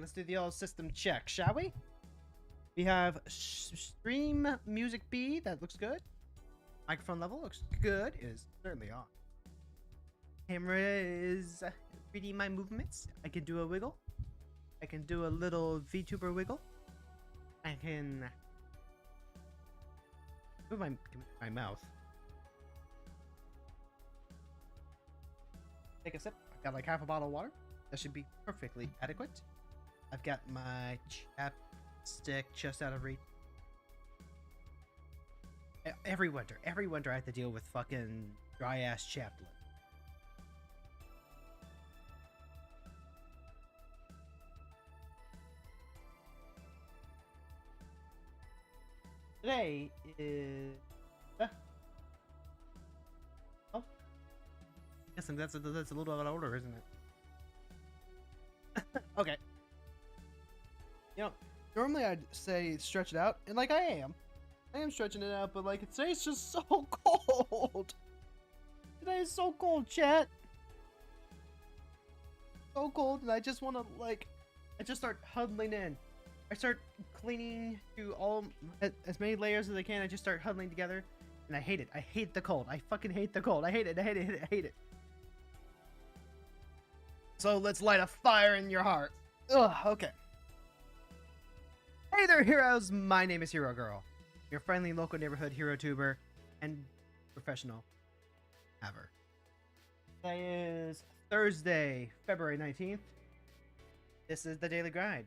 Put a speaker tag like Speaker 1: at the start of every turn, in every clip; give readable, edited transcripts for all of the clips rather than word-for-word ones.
Speaker 1: let's do the old system check, shall we? We have stream music B, that looks good. Microphone level looks good, it is certainly on. Camera is reading my movements. I can do a wiggle. I can do a little VTuber wiggle. I can move my mouth. Take a sip. I've got like half a bottle of water. That should be perfectly adequate. I've got my chapstick just out of reach. Every winter I have to deal with fucking dry ass chaplet. Today is oh, guessing that's a little out of order, isn't it? Okay. You know, normally I'd say stretch it out, and like I am stretching it out, but like today's just so cold. Today is so cold, chat. So cold, and I just want to like, I just start huddling in. I start cleaning to as many layers as I can. I just start huddling together, and I hate it. I hate the cold. I fucking hate the cold. I hate it. I hate it. I hate it. So let's light a fire in your heart. Ugh, okay. Hey there, heroes. My name is Hero Girl, your friendly local neighborhood hero tuber and professional ever. Today is Thursday, February 19th. This is the Daily Grind.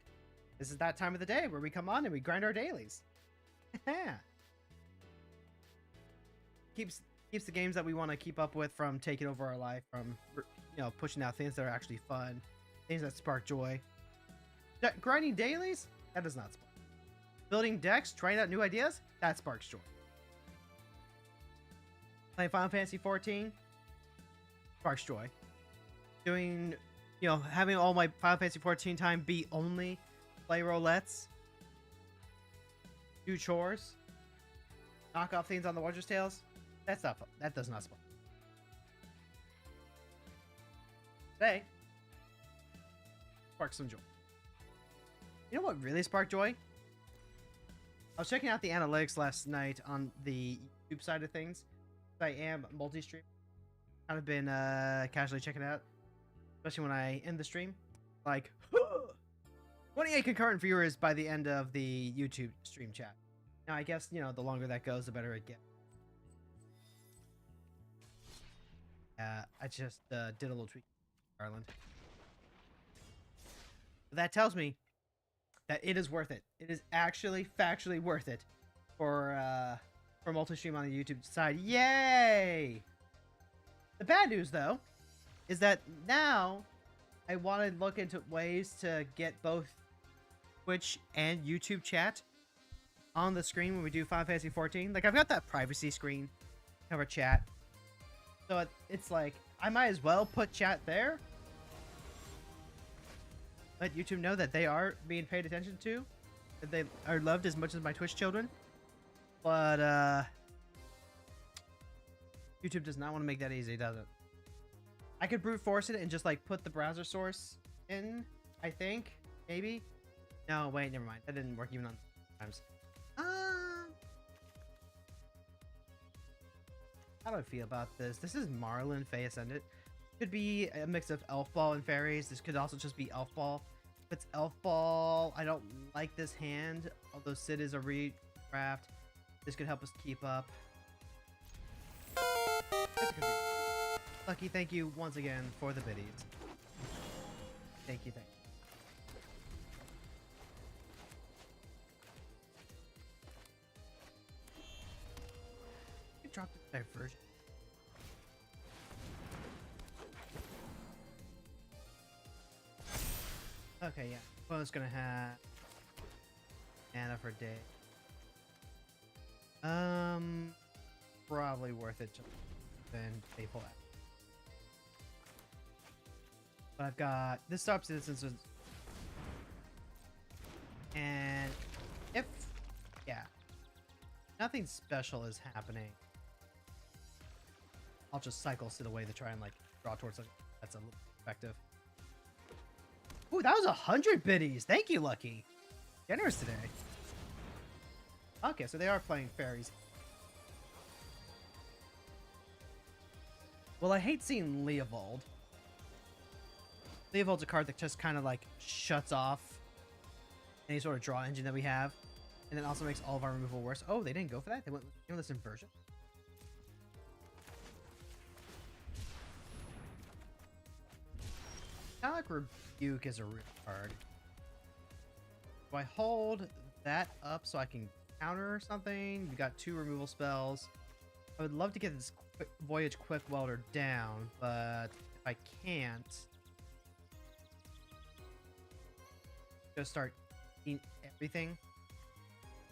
Speaker 1: This is that time of the day where we come on and we grind our dailies. keeps the games that we want to keep up with from taking over our life, from pushing out things that are actually fun, things that spark joy. Grinding dailies, that does not spark. Building decks, trying out new ideas, that sparks joy. Playing Final Fantasy 14 sparks joy. Doing, having all my Final Fantasy 14 time be only play roulettes, do chores, knock off things on the Watcher's Tales. That's not fun. That does not spark. Today, spark some joy. You know what really sparked joy? I was checking out the analytics last night on the YouTube side of things. I am multi-stream. Kind of been casually checking it out, especially when I end the stream. Like, 28 concurrent viewers by the end of the YouTube stream chat. Now, I guess, the longer that goes, the better it gets. I just did a little tweak in Ireland. But that tells me that it is worth it. It is actually factually worth it for multi-stream on the YouTube side. Yay! The bad news, though, is that now I want to look into ways to get both Twitch and YouTube chat on the screen when we do Final Fantasy 14. Like, I've got that privacy screen cover chat. So it's like, I might as well put chat there. Let YouTube know that they are being paid attention to. That they are loved as much as my Twitch children. But, YouTube does not want to make that easy, does it? I could brute force it and just, like, put the browser source in, I think. Maybe. No, wait, never mind. That didn't work even on times. How do I feel about this? This is Marlin Fae Ascendant. Could be a mix of Elf Ball and Fairies. This could also just be Elf Ball. If it's Elf Ball, I don't like this hand. Although Sid is a recraft. This could help us keep up. Lucky, thank you once again for the biddies. Thank you, thank you. Drop the diversion. Okay, yeah. Well, it's gonna have mana for day. Probably worth it to then pay full out. But I've got this stop citizens, and if nothing special is happening, I'll just cycle Sid away to try and like draw towards something that's a little effective. Ooh, that was 100 biddies. Thank you, Lucky. Generous today. Okay, so they are playing fairies. Well, I hate seeing Leovold. Leovold's a card that just kind of like shuts off any sort of draw engine that we have. And then also makes all of our removal worse. Oh, they didn't go for that? They went with this inversion? Metallic Rebuke is a real card. Do I hold that up so I can counter or something? We got 2 removal spells. I would love to get this Voyage Quick Welder down, but if I can't, just start eating everything.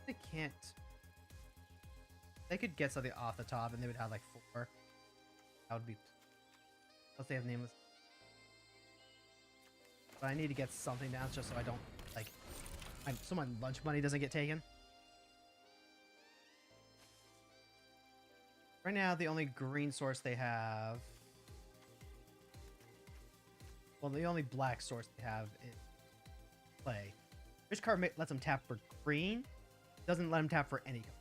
Speaker 1: They can't. They could get something off the top and they would have like 4. That would be. Unless they have nameless. But I need to get something down just so I don't like. So my lunch money doesn't get taken. Right now, the only green source they have. Well, the only black source they have is play. This card lets them tap for green. Doesn't let them tap for any color.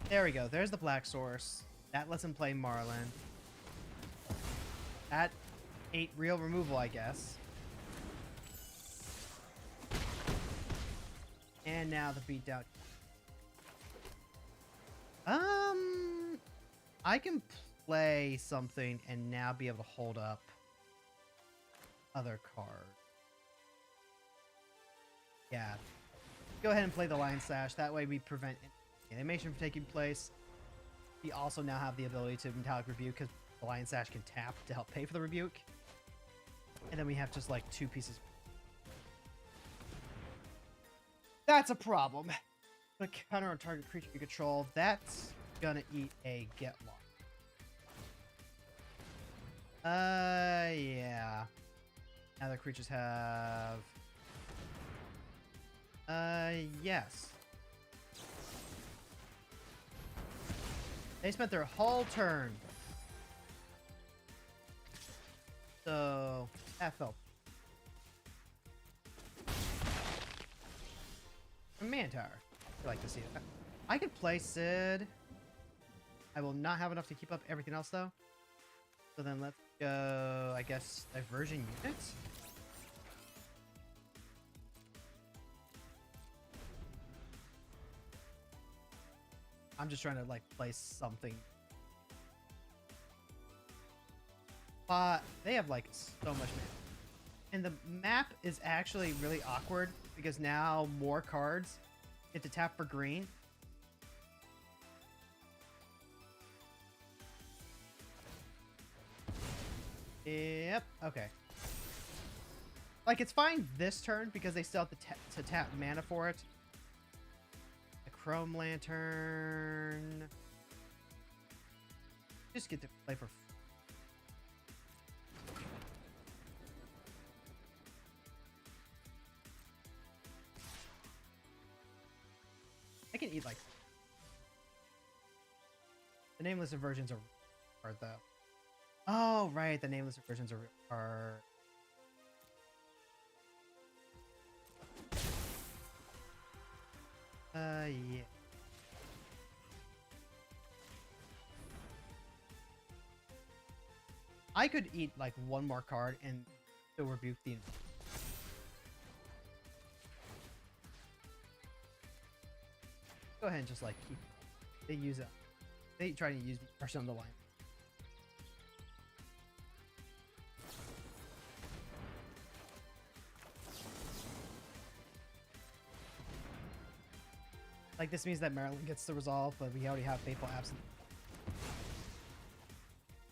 Speaker 1: There we go. There's the black source. That lets him play Marlin. That ate real removal, I guess. And now the beatdown. I can play something and now be able to hold up other cards. Yeah. Go ahead and play the Lion Sash. That way we prevent animation from taking place. We also now have the ability to Metallic Rebuke because the Lion Sash can tap to help pay for the rebuke. And then we have just like 2 pieces. That's a problem. Put a counter on target creature you control. That's gonna eat a get lock. Yeah. Now the creatures have. Yes. They spent their whole turn. So that felt. A Mantar. I like to see it. I could play Sid. I will not have enough to keep up everything else though. So then let's go, I guess, Diversion Units. I'm just trying to like play something. But they have like so much mana. And the map is actually really awkward because now more cards get to tap for green. Yep, okay. Like, it's fine this turn because they still have to tap mana for it. The Chrome Lantern. Just get to play for. I can eat like. The nameless inversions are hard though. Oh, right. The nameless versions are yeah. I could eat like one more card and still rebuke the. Go ahead and just like keep. They use it. They try to use pressure on the line. Like, this means that Maryland gets the resolve, but we already have Fateful Absent.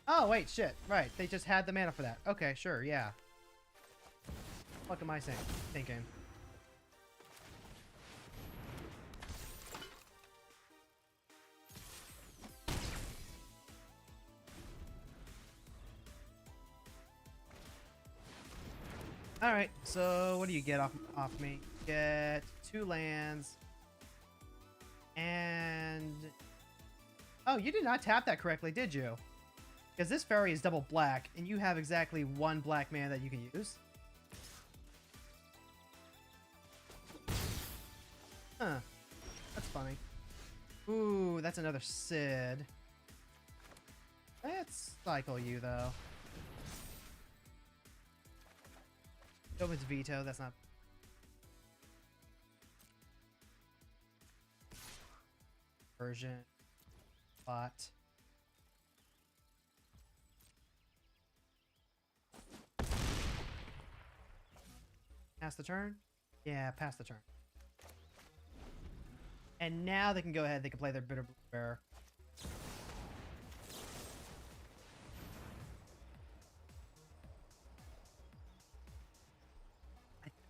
Speaker 1: Oh, wait, shit. Right, they just had the mana for that. Okay, sure, yeah. What am I saying? Thinking. Alright, so what do you get off me? Get 2 lands. And oh, you did not tap that correctly, did you? Because this fairy is double black, and you have exactly one black man that you can use. Huh. That's funny. Ooh, that's another Sid. Let's cycle you, though. Opens veto, that's not... Version. Bot. Pass the turn? Yeah, pass the turn. And now they can go ahead, they can play their Bitter Bear.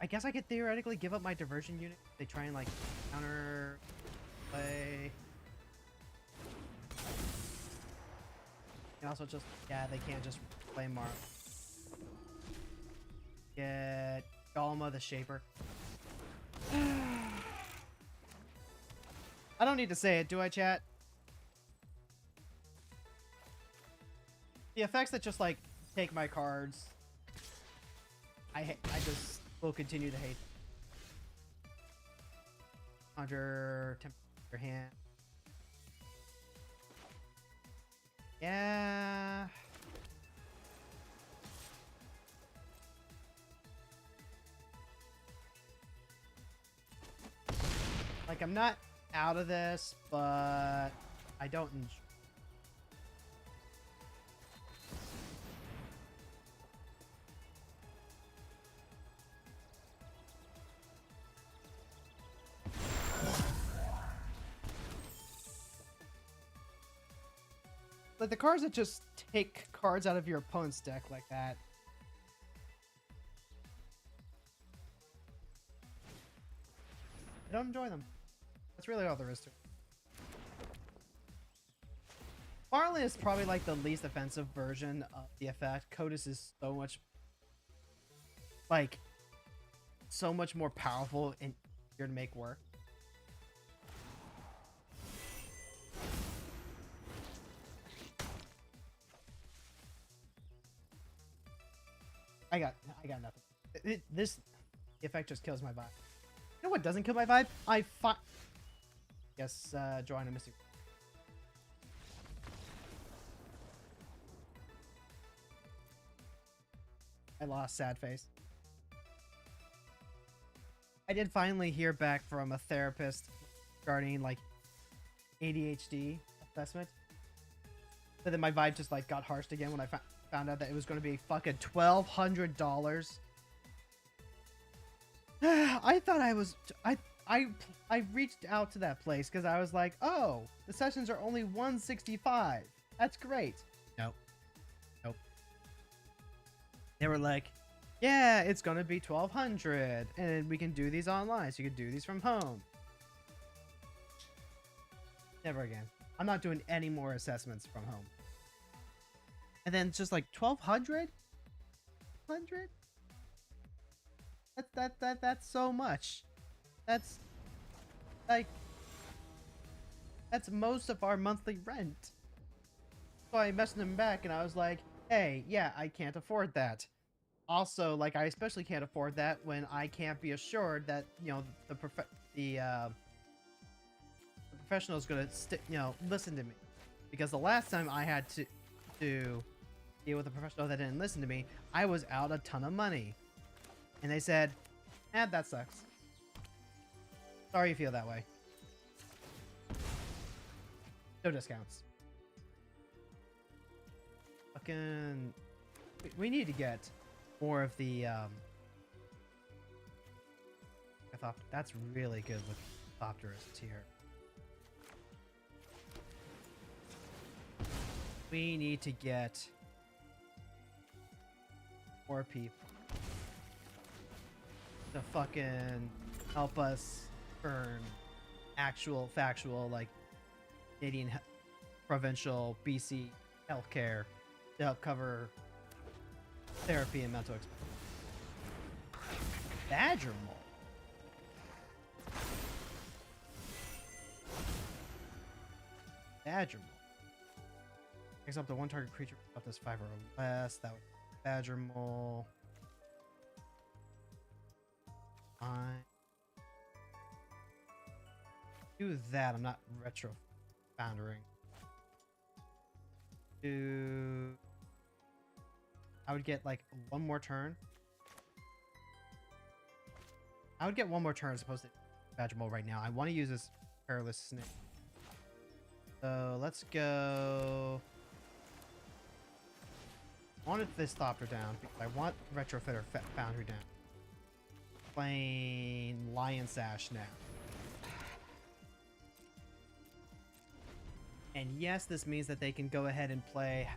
Speaker 1: I guess I could theoretically give up my diversion unit. They try and like counter play. And also just, yeah, they can't just play Mark. Get Galma the Shaper. I don't need to say it, do I, chat? The effects that just like take my cards, I just will continue to hate. Conjure, temperature hand. Yeah. Like, I'm not out of this, but I don't enjoy. Like, the cards that just take cards out of your opponent's deck like that. I don't enjoy them. That's really all there is to it. Marlin is probably like the least offensive version of the effect. Codus is so much, like, so much more powerful and easier to make work. I got nothing. The effect just kills my vibe. You know what doesn't kill my vibe? Yes, drawing a missing. I lost sad face. I did finally hear back from a therapist regarding like ADHD assessment. But then my vibe just like got harshed again when I found out that it was going to be fucking $1,200. I thought I was... I reached out to that place because I was like, oh, the sessions are only $165. That's great. Nope. Nope. They were like, yeah, it's going to be $1,200 and we can do these online. So you can do these from home. Never again. I'm not doing any more assessments from home. And then it's just like 1,200? 100? That's so much. That's like, that's most of our monthly rent. So I messaged them back and I was like, hey, yeah, I can't afford that. Also, like, I especially can't afford that when I can't be assured that, you know, the professional is gonna listen to me. Because the last time I had to deal with a professional that didn't listen to me, I was out a ton of money. And they said, that sucks. Sorry you feel that way. No discounts. Fucking... We need to get more of the, I thought that's really good looking Thopterist here. We need to get more people to fucking help us earn actual, factual, like, Canadian provincial BC healthcare to help cover therapy and mental expenses. Badger Mole. Badger Mole. Picks up the one target creature up this 5 or less. That would be Badger Mole. Fine. Do that. I'm not retro foundering. I would get like one more turn. I would get one more turn as opposed to Badger Mole right now. I want to use this Perilous Snake. So let's go. I wanted this Thopter down because I want Retrofitter Foundry down. Playing Lion Sash now. And yes, this means that they can go ahead and play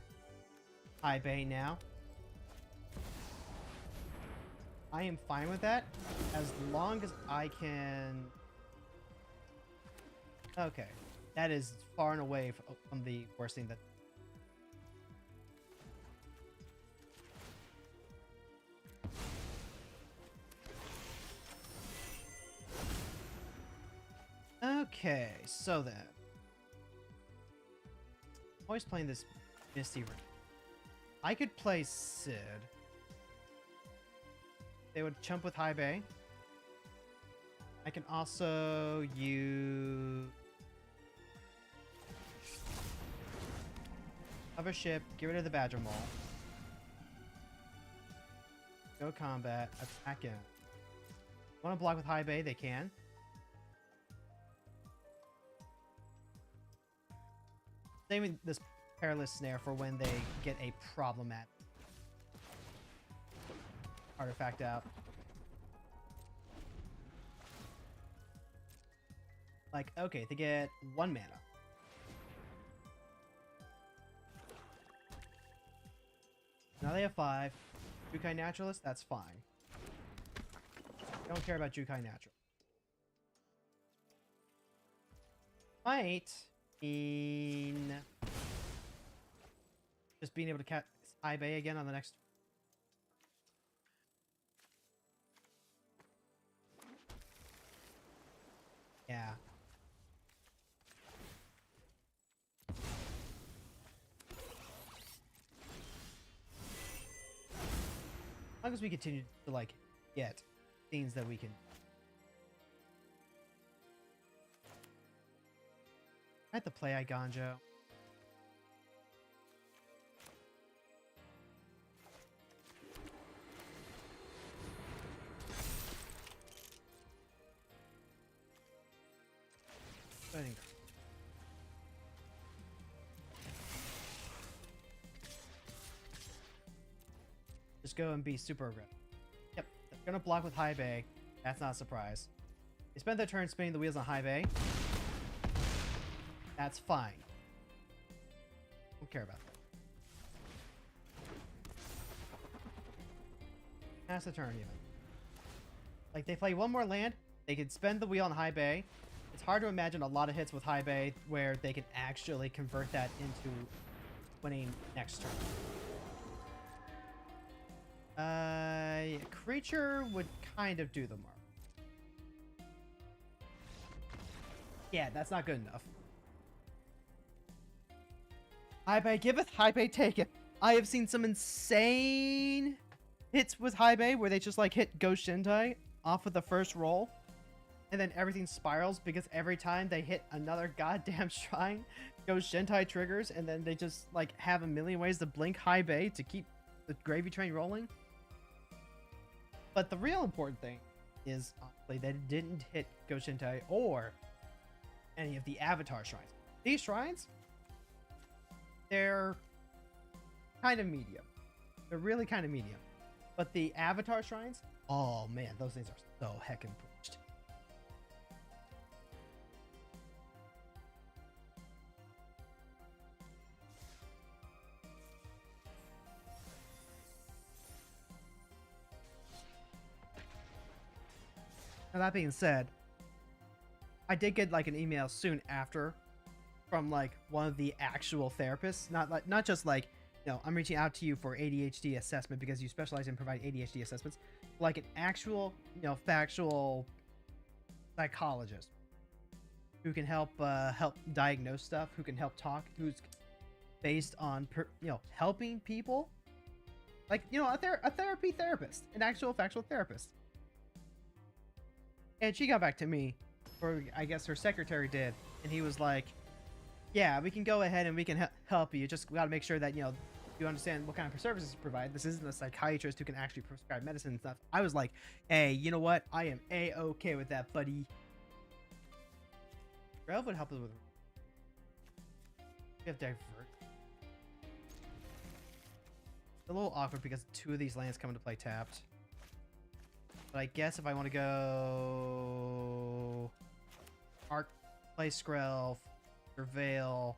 Speaker 1: High Bay now. I am fine with that as long as I can... Okay. That is far and away from the worst thing that... Okay, so then. I'm always playing this Misty Ring. I could play Sid. They would chump with High Bay. I can also use Hover Ship, get rid of the Badger Mole. Go combat, attack in. Want to block with High Bay? They can. Saving this Perilous Snare for when they get a problematic artifact out. Like, okay, they get 1 mana. Now they have 5. Jukai Naturalist, that's fine. Don't care about Jukai Natural. Might mean just being able to catch High Bay again on the next. Yeah. As long as we continue to like get things that we can. I had to play Iganjo. Just go and be super aggressive. Yep, they're gonna block with High Bay. That's not a surprise. They spend their turn spinning the wheels on High Bay. That's fine. Don't care about that. Pass the turn even. Like they play one more land, they could spend the wheel on High Bay. It's hard to imagine a lot of hits with High Bay where they can actually convert that into winning next turn. Creature would kind of do the mark. Yeah, that's not good enough. High Bay giveth, High Bay taketh. I have seen some insane hits with High Bay where they just like hit Ghost Shintai off of the first roll. And then everything spirals because every time they hit another goddamn shrine, Ghost Shintai triggers, and then they just like have a million ways to blink High Bay to keep the gravy train rolling. But the real important thing is honestly that it didn't hit Ghost Shintai or any of the Avatar shrines. These shrines, they're kind of medium. They're really kind of medium. But the Avatar shrines, oh man, those things are so heckin' pushed. Now that being said, I did get like an email soon after from like one of the actual therapists, not just like, you know, I'm reaching out to you for ADHD assessment because you specialize in providing ADHD assessments, like an actual, you know, factual psychologist who can help diagnose stuff, who can help talk, who's based on helping people, like a therapy therapist, an actual factual therapist. And she got back to me, or I guess her secretary did, and he was like, yeah, we can go ahead and we can help you. Just got to make sure that, you understand what kind of services you provide. This isn't a psychiatrist who can actually prescribe medicine and stuff. I was like, hey, you know what? I am A-okay with that, buddy. Rev would help us with... We have divert. It's a little awkward because 2 of these lands come into play tapped. But I guess if I want to go... Arc, play Skrelv, Surveil,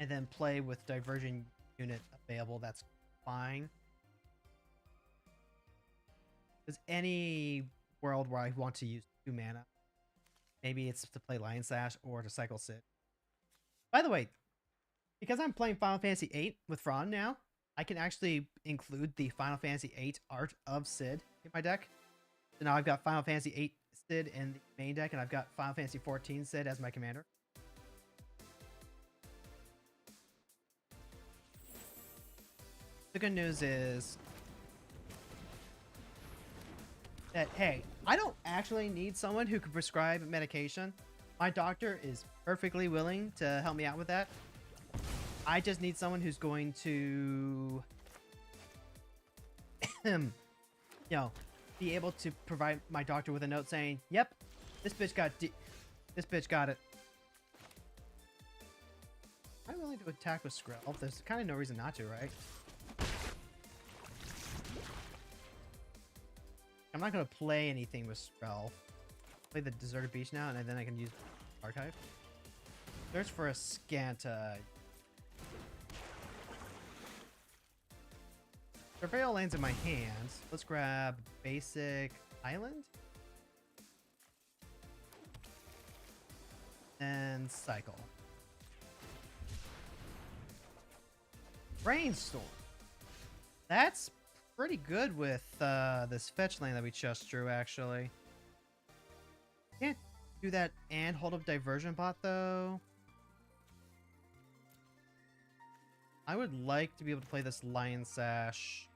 Speaker 1: and then play with Diversion unit available, that's fine. There's any world where I want to use 2 mana. Maybe it's to play Lion Slash or to cycle Sid. By the way, because I'm playing Final Fantasy VIII with Fran now, I can actually include the Final Fantasy VIII art of Sid in my deck. So now I've got Final Fantasy VIII Sid in the main deck, and I've got Final Fantasy XIV Sid as my commander. The good news is that, hey, I don't actually need someone who can prescribe medication. My doctor is perfectly willing to help me out with that. I just need someone who's going to, be able to provide my doctor with a note saying, yep, this bitch got it. I'm willing to attack with Skrelv. There's kind of no reason not to, right? I'm not going to play anything with Skrelv. Play the Deserted Beach now, and then I can use Archive. Search for a Scanta. Surveil lands in my hands. Let's grab Basic Island. And Cycle. Brainstorm. That's pretty good with this fetch land that we just drew, actually. Can't do that and hold up Diversion Bot, though. I would like to be able to play this Lion Sash.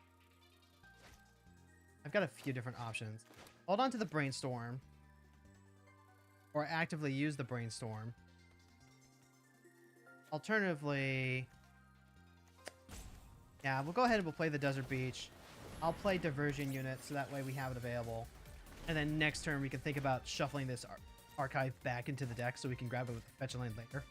Speaker 1: I've got a few different options. Hold on to the Brainstorm. Or actively use the Brainstorm. Alternatively... yeah, we'll go ahead and we'll play the Desert Beach. I'll play Diversion Unit so that way we have it available. And then next turn we can think about shuffling this archive back into the deck so we can grab it with the fetch land later.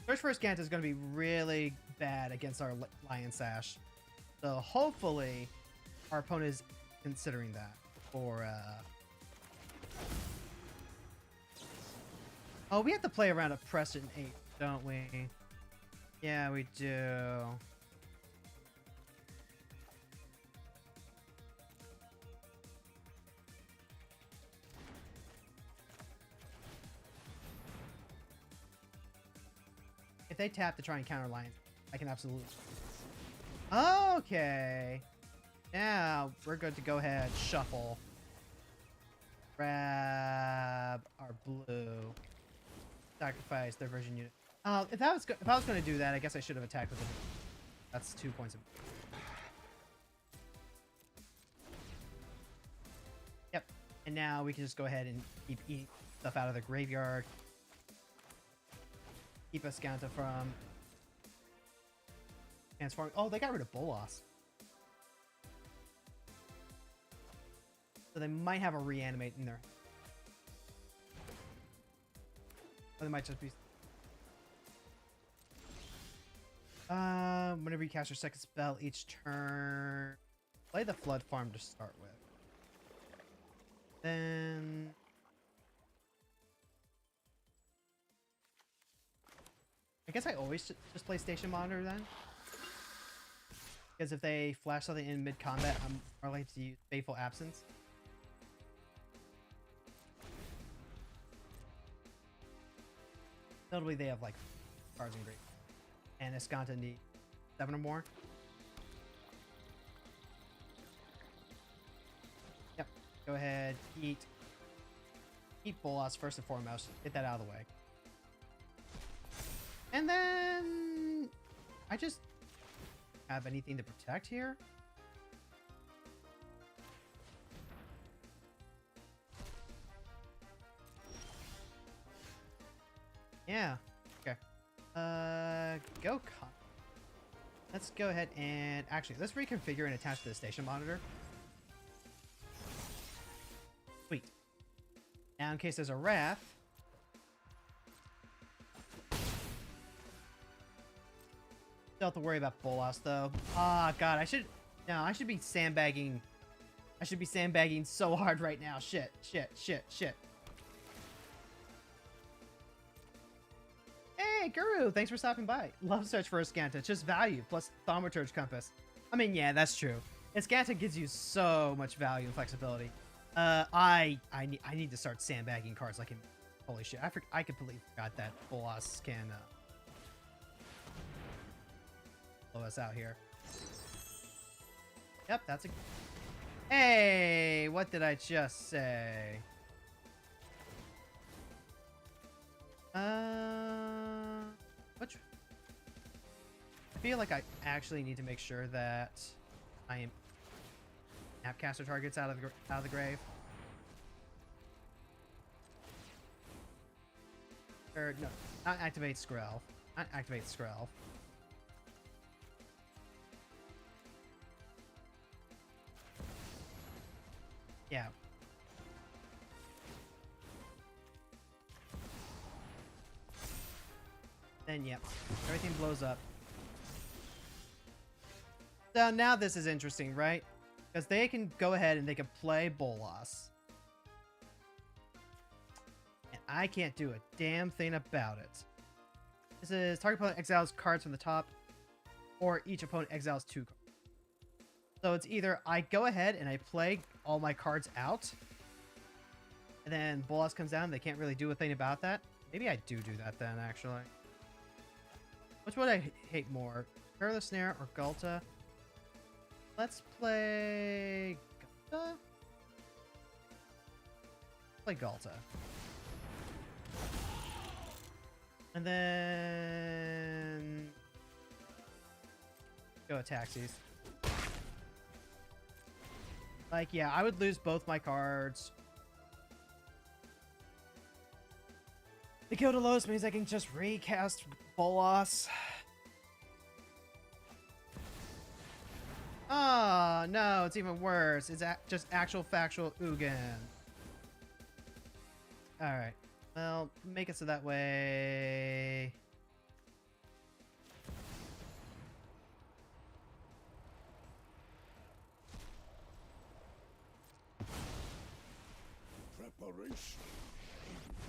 Speaker 1: Search for a Scanta is going to be really bad against our Lion Sash. So hopefully our opponent is considering that for... oh, we have to play around a Preston 8, don't we? Yeah, we do. If they tap to try and counter Lions, I can absolutely... okay. Now we're good to go ahead, shuffle. Grab our blue. Sacrifice Diversion Unit. If I was going to do that, I guess I should have attacked with it. That's 2 points of... yep. And now we can just go ahead and keep eating stuff out of the graveyard. Keep Escanta from transforming. Oh, they got rid of Bolas. So they might have a reanimate in there. Or they might just be... whenever you cast your second spell each turn, play the Flood Farm to start with. Then... I guess I always just play Station Monitor then. Because if they flash something in mid-combat, I'm more likely to use Fateful Absence. Notably, they have like cards and great. And Escanta need 7 or more. Yep. Go ahead, eat. keep Bolas first and foremost. Get that out of the way. And then I just have anything to protect here. Yeah. Okay. Go. Let's go ahead and actually let's reconfigure and attach to the station monitor. Sweet. Now, in case there's a wrath. Don't have to worry about Bolas though. Ah, God, I should be sandbagging. I should be sandbagging so hard right now. Shit. Hey, Guru, thanks for stopping by. Love search for a Scanta. It's just value plus thaumaturge compass. I mean, yeah, that's true. And Scanta gives you so much value and flexibility. I need to start sandbagging cards like in. Holy shit! I completely forgot that Bolas can blow us out here. Yep, that's a. Hey, what did I just say? Which? I feel like I actually need to make sure that I am Snapcaster targets out of the grave. Or no, not activate Skrelv. Not activate Skrelv. Yeah. Then yep, everything blows up. So now this is interesting, right? Because they can go ahead and they can play Bolas. And I can't do a damn thing about it. This is target opponent exiles cards from the top, or each opponent exiles 2 cards. So it's either I go ahead and I play all my cards out, and then Bolas comes down, they can't really do a thing about that. Maybe I do that then, actually. Which would I hate more? Perilous Snare or Ghalta? Let's play Ghalta? Play Ghalta. And then go Ataxes. Like, yeah, I would lose both my cards. The kill to lowest means I can just recast Bolas. Oh, no, it's even worse. It's just actual factual Ugin. Alright. Well, make it so that way...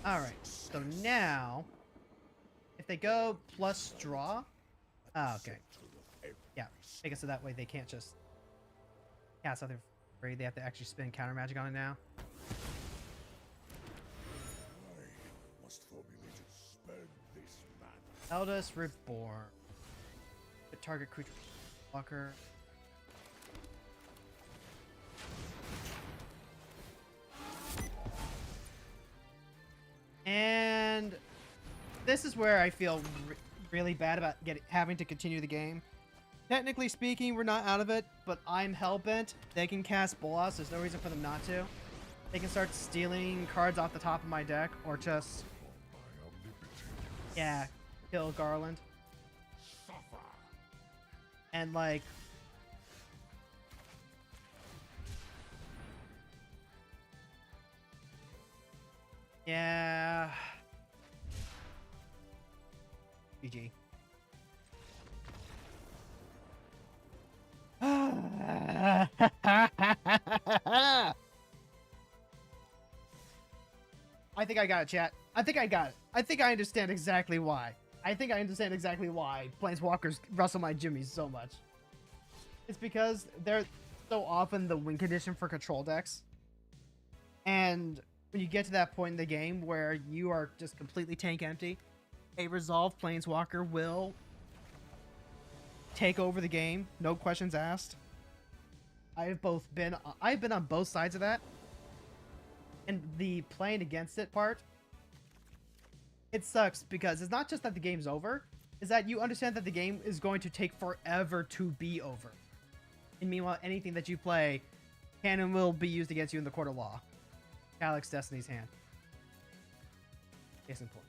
Speaker 1: Alright, so now, if they go plus draw, oh, okay. Yeah, make it so that way they can't just cast something free. They have to actually spin counter magic on it now. Eldest Reborn. The target creature blocker. And this is where I feel really bad about having to continue the game. Technically speaking, we're not out of it, but I'm hellbent. They can cast Bolas. There's no reason for them not to. They can start stealing cards off the top of my deck, or just... yeah, kill Garland. And, like... yeah... GG. I think I got it, chat. I think I got it. I think I understand exactly why. I think I understand exactly why Planeswalkers wrestle my jimmies so much. It's because they're so often the win condition for control decks. And when you get to that point in the game where you are just completely tank empty, a resolved Planeswalker will take over the game, no questions asked. I've been on both sides of that. And the playing against it part, it sucks because it's not just that the game's over, is that you understand that the game is going to take forever to be over. And meanwhile, anything that you play can and will be used against you in the court of law. Alex Destiny's Hand. Case in point.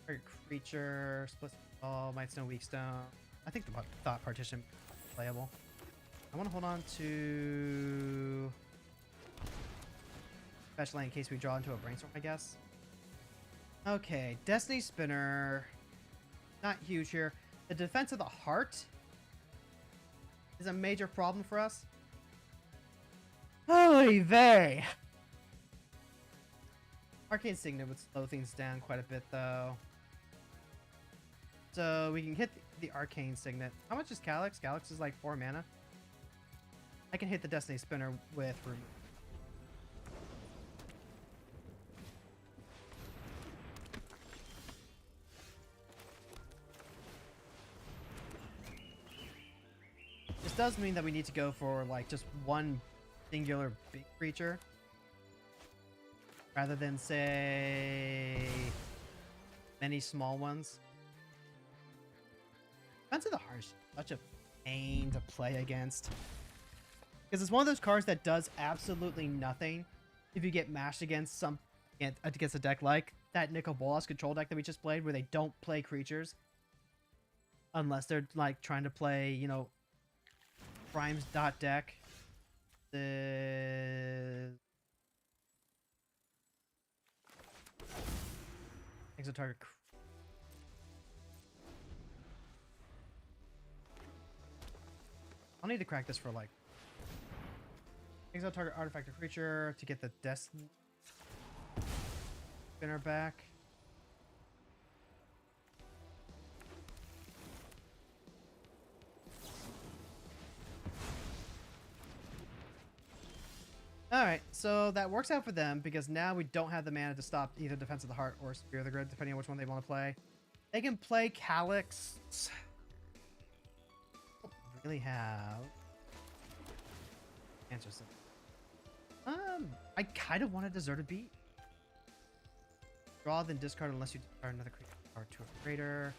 Speaker 1: Target creature, split ball, might stone, weak stone. I think the thought partition is playable. I want to hold on to special land in case we draw into a brainstorm, I guess. Okay, Destiny Spinner. Not huge here. The Defense of the Heart is a major problem for us. Holy vey! Arcane Signet would slow things down quite a bit, though. So we can hit the Arcane Signet. How much is Calyx? Calyx is like 4 mana. I can hit the Destiny Spinner with Remove. This does mean that we need to go for like just one singular big creature rather than say many small ones. Defense of the Heart is such a pain to play against because it's one of those cards that does absolutely nothing if you get mashed against against a deck like that Nicol Bolas control deck that we just played, where they don't play creatures unless they're like trying to play, you know, Prime's dot deck. The exile target. I'll need to crack this for like exile target artifact or creature to get the Destiny Spinner back. Alright, so that works out for them because now we don't have the mana to stop either Defense of the Heart or Spear of the Grid, depending on which one they want to play. They can play Calyx. Don't really have answers. I kind of want a Deserted Beat. Draw, then discard unless you discard another creature or to a greater.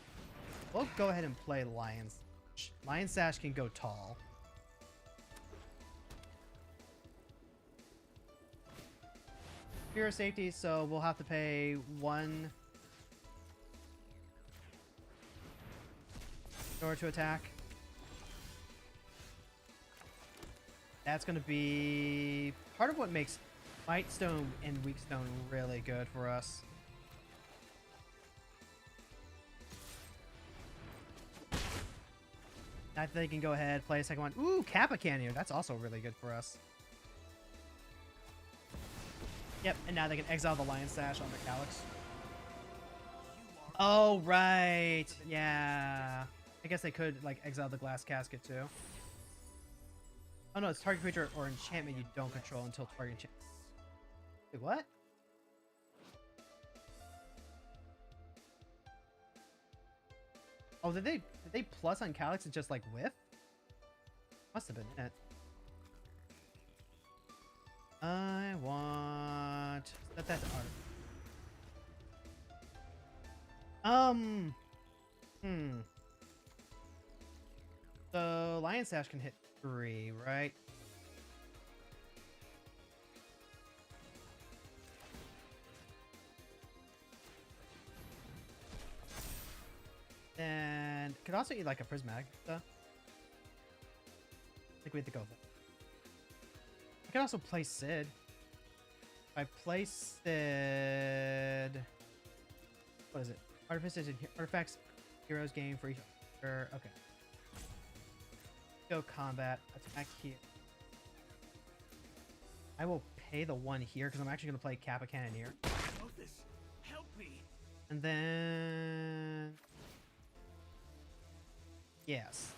Speaker 1: We'll go ahead and play Lion's Sash. Lion's Sash can go tall. Fear of safety, so we'll have to pay 1 in order to attack. That's going to be part of what makes Might Stone and Weak Stone really good for us. Now they can go ahead, play a second one. Ooh, Kappa Canyon. That's also really good for us. Yep, and now they can exile the Lion Sash on the Calyx. Oh, right. Yeah. I guess they could, like, exile the Glass Casket, too. Oh, no, it's target creature or enchantment you don't control until target enchantment. Wait, what? Oh, did they plus on Calyx and just, like, whiff? Must have been it. I want... Set that to art. So, Lion Sash can hit 3, right? And could also eat like a Prismatic stuff. I think we have to go with it. I can also play Sid. If I play Sid... What is it? Artifacts, heroes gain for each... Okay. Go combat. Attack here. I will pay the 1 here because I'm actually going to play Kappa Cannoneer.
Speaker 2: Help me.
Speaker 1: And then... Yes.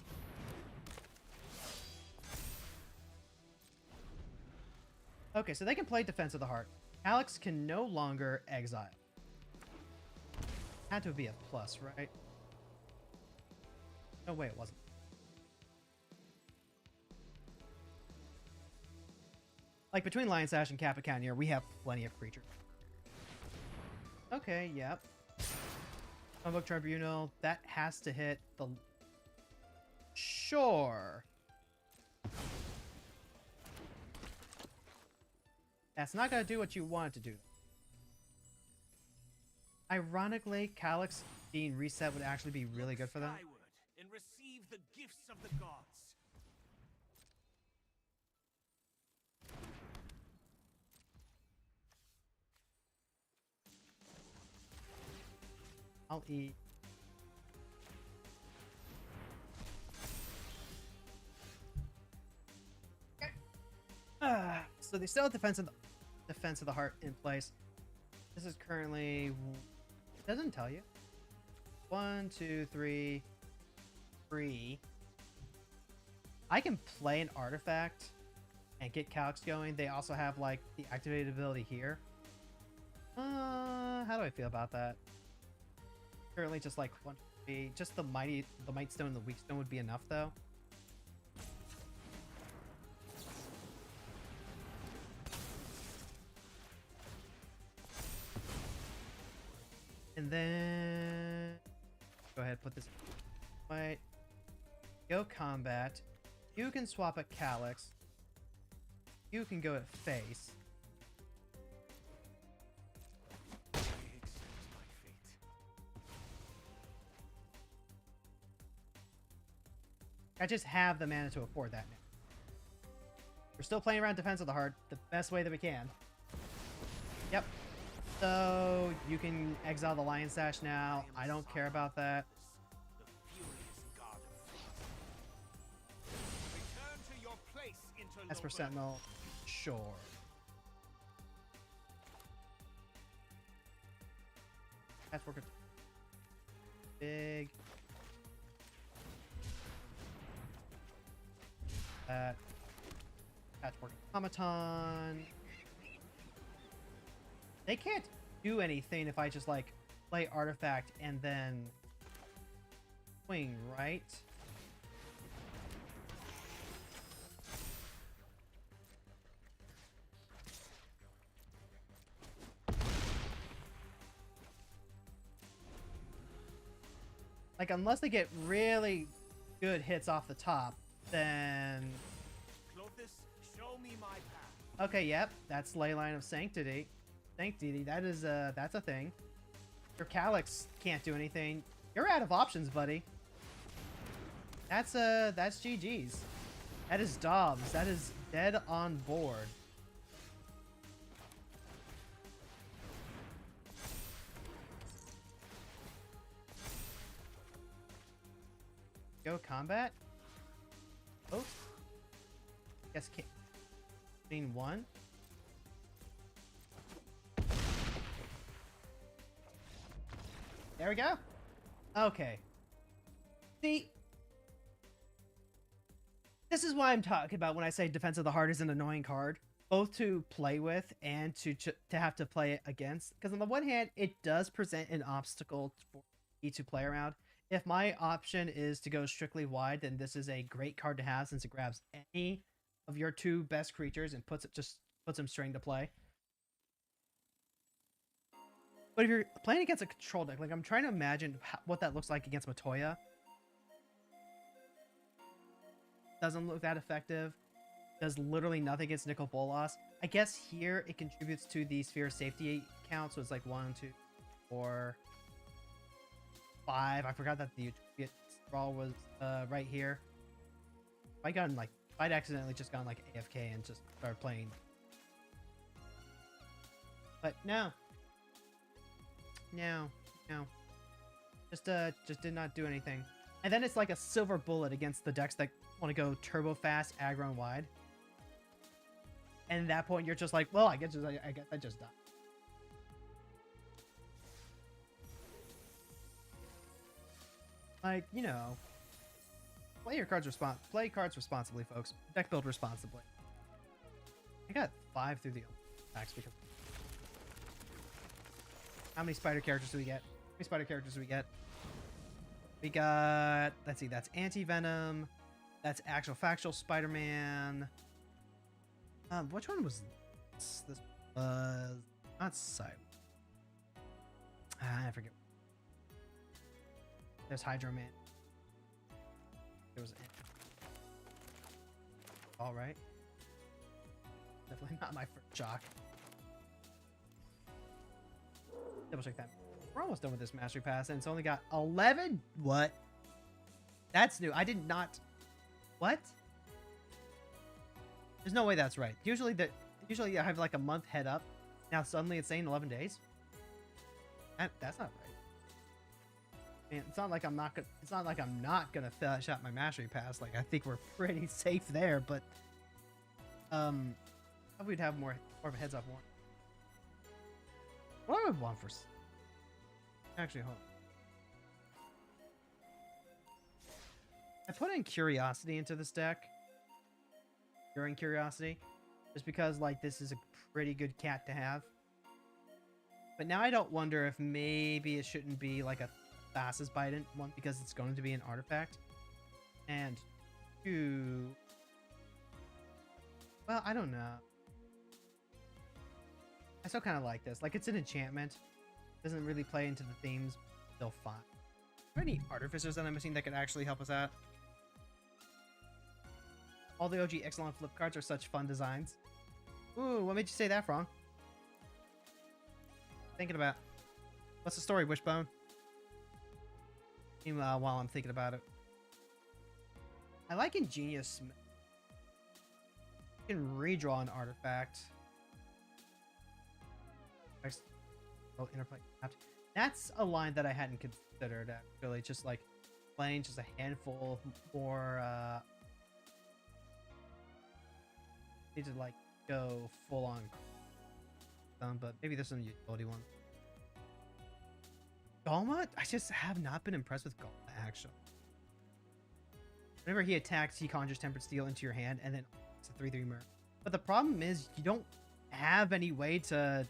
Speaker 1: Okay, so they can play Defense of the Heart. Alex can no longer exile. Had to be a plus, right? No way it wasn't. Like, between Lion Sash and Kappa Cannoneer, we have plenty of creatures. Okay, yep. Book Tribunal, that has to hit the... Sure. That's not going to do what you want it to do. Ironically, Calyx being reset would actually be really good for them.
Speaker 2: And receive the gifts of the gods.
Speaker 1: I'll eat. So they still have defense of the heart in place. This is currently, it doesn't tell you. 1, 2, 3, 3. I can play an artifact and get Calyx going. They also have like the activated ability here. How do I feel about that? Currently just like 1, 3, just the Might Stone and the Weak Stone would be enough though. And then go ahead, put this right. Go combat. You can swap a Calyx. You can go at face.
Speaker 2: I accept my fate.
Speaker 1: I just have the mana to afford that now. We're still playing around Defense of the Heart the best way that we can. Yep. So you can exile the Lion Sash now. I don't care about that.
Speaker 2: The furious god of frost. Return to your place,
Speaker 1: As for
Speaker 2: interloper.
Speaker 1: Sentinel, sure. Patchwork. Big. That. Patchwork Automaton. They can't do anything if I just like play artifact and then swing, right? Like, unless they get really good hits off the top, then...
Speaker 2: Clothis, show me my path.
Speaker 1: Okay, yep, that's Leyline of Sanctity. That is, that's a thing. Your Calyx can't do anything. You're out of options, buddy. That's GG's. That is Dobbs. That is dead on board. Go combat? Oh. Guess can't. Being one. There we go. Okay. See, this is why I'm talking about when I say Defense of the Heart is an annoying card, both to play with and to have to play it against. Because on the one hand, it does present an obstacle for me to play around. If my option is to go strictly wide, then this is a great card to have since it grabs any of your two best creatures and puts them straight into play. But if you're playing against a control deck, like I'm trying to imagine what that looks like against Matoya. Doesn't look that effective. Does literally nothing against Nicol Bolas. I guess here it contributes to the Sphere of Safety count, so it's like 1, 2, 4, 5. I forgot that the brawl was right here. I'd accidentally just gone like AFK and just started playing. But no. No. Just did not do anything. And then it's like a silver bullet against the decks that want to go turbo fast, aggro, and wide. And at that point, you're just like, well, I guess I just died. Like, you know, play cards responsibly, folks. Deck build responsibly. I got 5 through the packs because. How many spider characters do we get? How many spider characters do we get? We got, let's see, that's Anti-Venom. That's Actual Factual Spider-Man. Which one was this? This was not Silent. I forget. There's Hydro Man. There was all right. Definitely not my first shock. Double check that. We're almost done with this mastery pass, and it's only got 11. What? That's new. I did not. What? There's no way that's right. Usually I have like a month head up. Now suddenly it's saying 11 days. That's not right. And it's not like I'm not gonna. It's not like I'm not gonna finish out my mastery pass. Like I think we're pretty safe there, but we'd have more of a heads up warning. What would I want for? Actually, hold on. I put in Curiosity into this deck. During Curiosity, just because like this is a pretty good cat to have. But now I don't wonder if maybe it shouldn't be like a fastest bite in one because it's going to be an artifact. And two, well, I don't know. I still kind of like this. Like it's an enchantment. Doesn't really play into the themes. Still fine. Are there any artificers that I'm missing that could actually help us out? All the OG excellent flip cards are such fun designs. Ooh, what made you say that, Frong? Thinking about. What's the story, Wishbone? Meanwhile, while I'm thinking about it. I like Ingenious Smith. You can redraw an artifact. Oh, interplay. That's a line that I hadn't considered, actually. Just like playing just a handful more, need to like go full on, but maybe there's some utility one. Galma? I just have not been impressed with Galma, actually. Whenever he attacks, he conjures Tempered Steel into your hand, and then it's a 3/3 mirror. But the problem is, you don't have any way to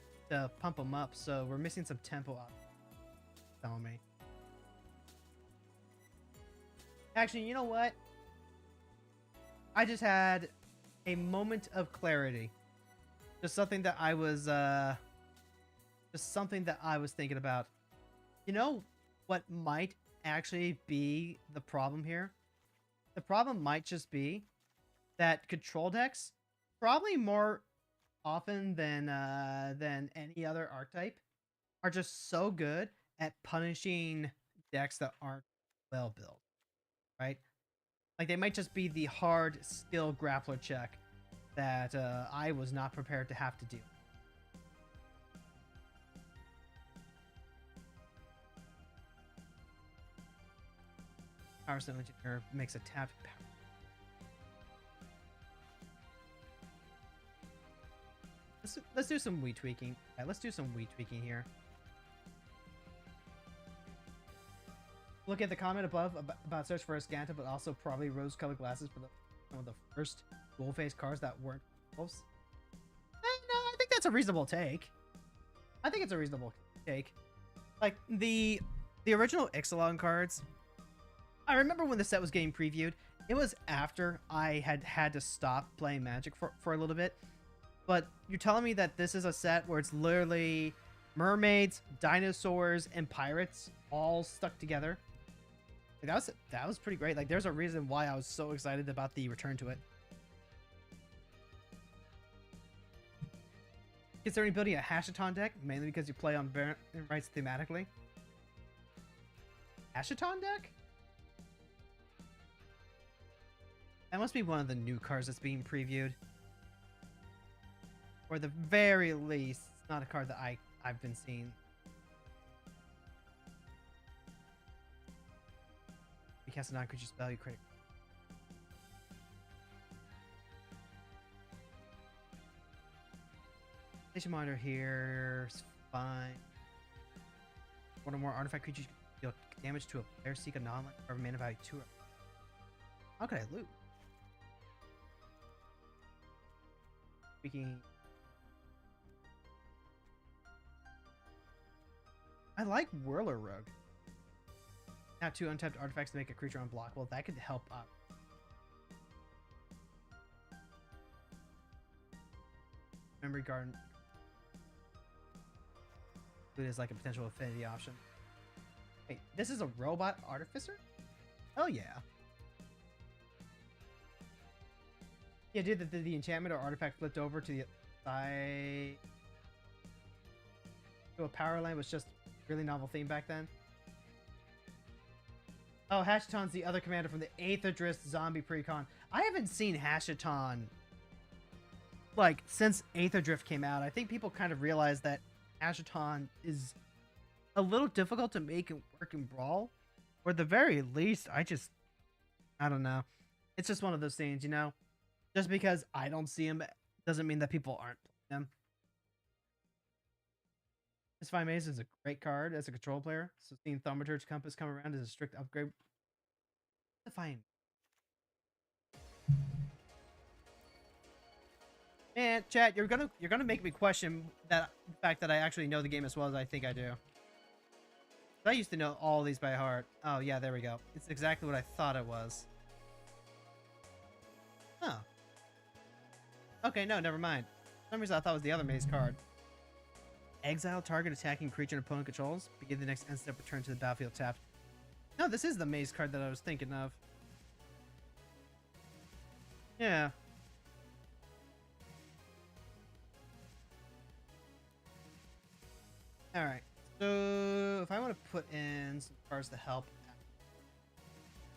Speaker 1: pump him up, so we're missing some tempo up. Telling me. Actually, you know what? I just had a moment of clarity. Just something that I was thinking about. You know what might actually be the problem here? The problem might just be that control decks, probably more often than any other archetype, are just so good at punishing decks that aren't well built, right? Like they might just be the hard skill grappler check that I was not prepared to have to do. Power Stone Engineer makes a tapped power. Let's do some Wii tweaking. Yeah, let's do some Wii tweaking here. Look at the comment above about search for a Scanta, but also probably rose-colored glasses for some of the first dual-face cards that weren't wolves. No, I think that's a reasonable take. I think it's a reasonable take. Like the original Ixalan cards. I remember when the set was getting previewed. It was after I had to stop playing Magic for a little bit. But you're telling me that this is a set where it's literally mermaids, dinosaurs, and pirates all stuck together. Like that was pretty great. Like there's a reason why I was so excited about the return to it. Considering building a Hashaton deck, mainly because you play on Baron rights thematically. Hashaton deck? That must be one of the new cards that's being previewed. Or at the very least, it's not a card that I've been seeing. You cast a non-creature spell, you create. Station monitor here is fine. One or more artifact creatures deal damage to a player, seek a non-land or mana value 2. How could I loot? Speaking. I like Whirler Rogue. Now 2 untapped artifacts to make a creature unblockable. That could help up. memory garden. It is like a potential affinity option. Wait, this is a robot artificer? Oh yeah. Yeah, dude, the enchantment or artifact flipped over to the side to a power line was just a really novel theme back then. Oh, Hashaton's the other commander from the XIV zombie precon. I haven't seen Hashaton like since XIV came out. I think people kind of realized that Hashaton is a little difficult to make and work in Brawl. Or at the very least, I don't know. It's just one of those things, you know? Just because I don't see him doesn't mean that people aren't playing him. XIV Maze is a great card as a control player. So seeing Thaumaturge Compass come around is a strict upgrade. Fine. Man, chat, you're gonna make me question that the fact that I actually know the game as well as I think I do. I used to know all these by heart. Oh yeah, there we go. It's exactly what I thought it was. Huh. Okay, no, never mind. For some reason I thought it was the other maze card. Exile target attacking creature and opponent controls. Begin the next end step, return to the battlefield tapped. No, this is the maze card that I was thinking of. Yeah. Alright. So, if I want to put in some cards to help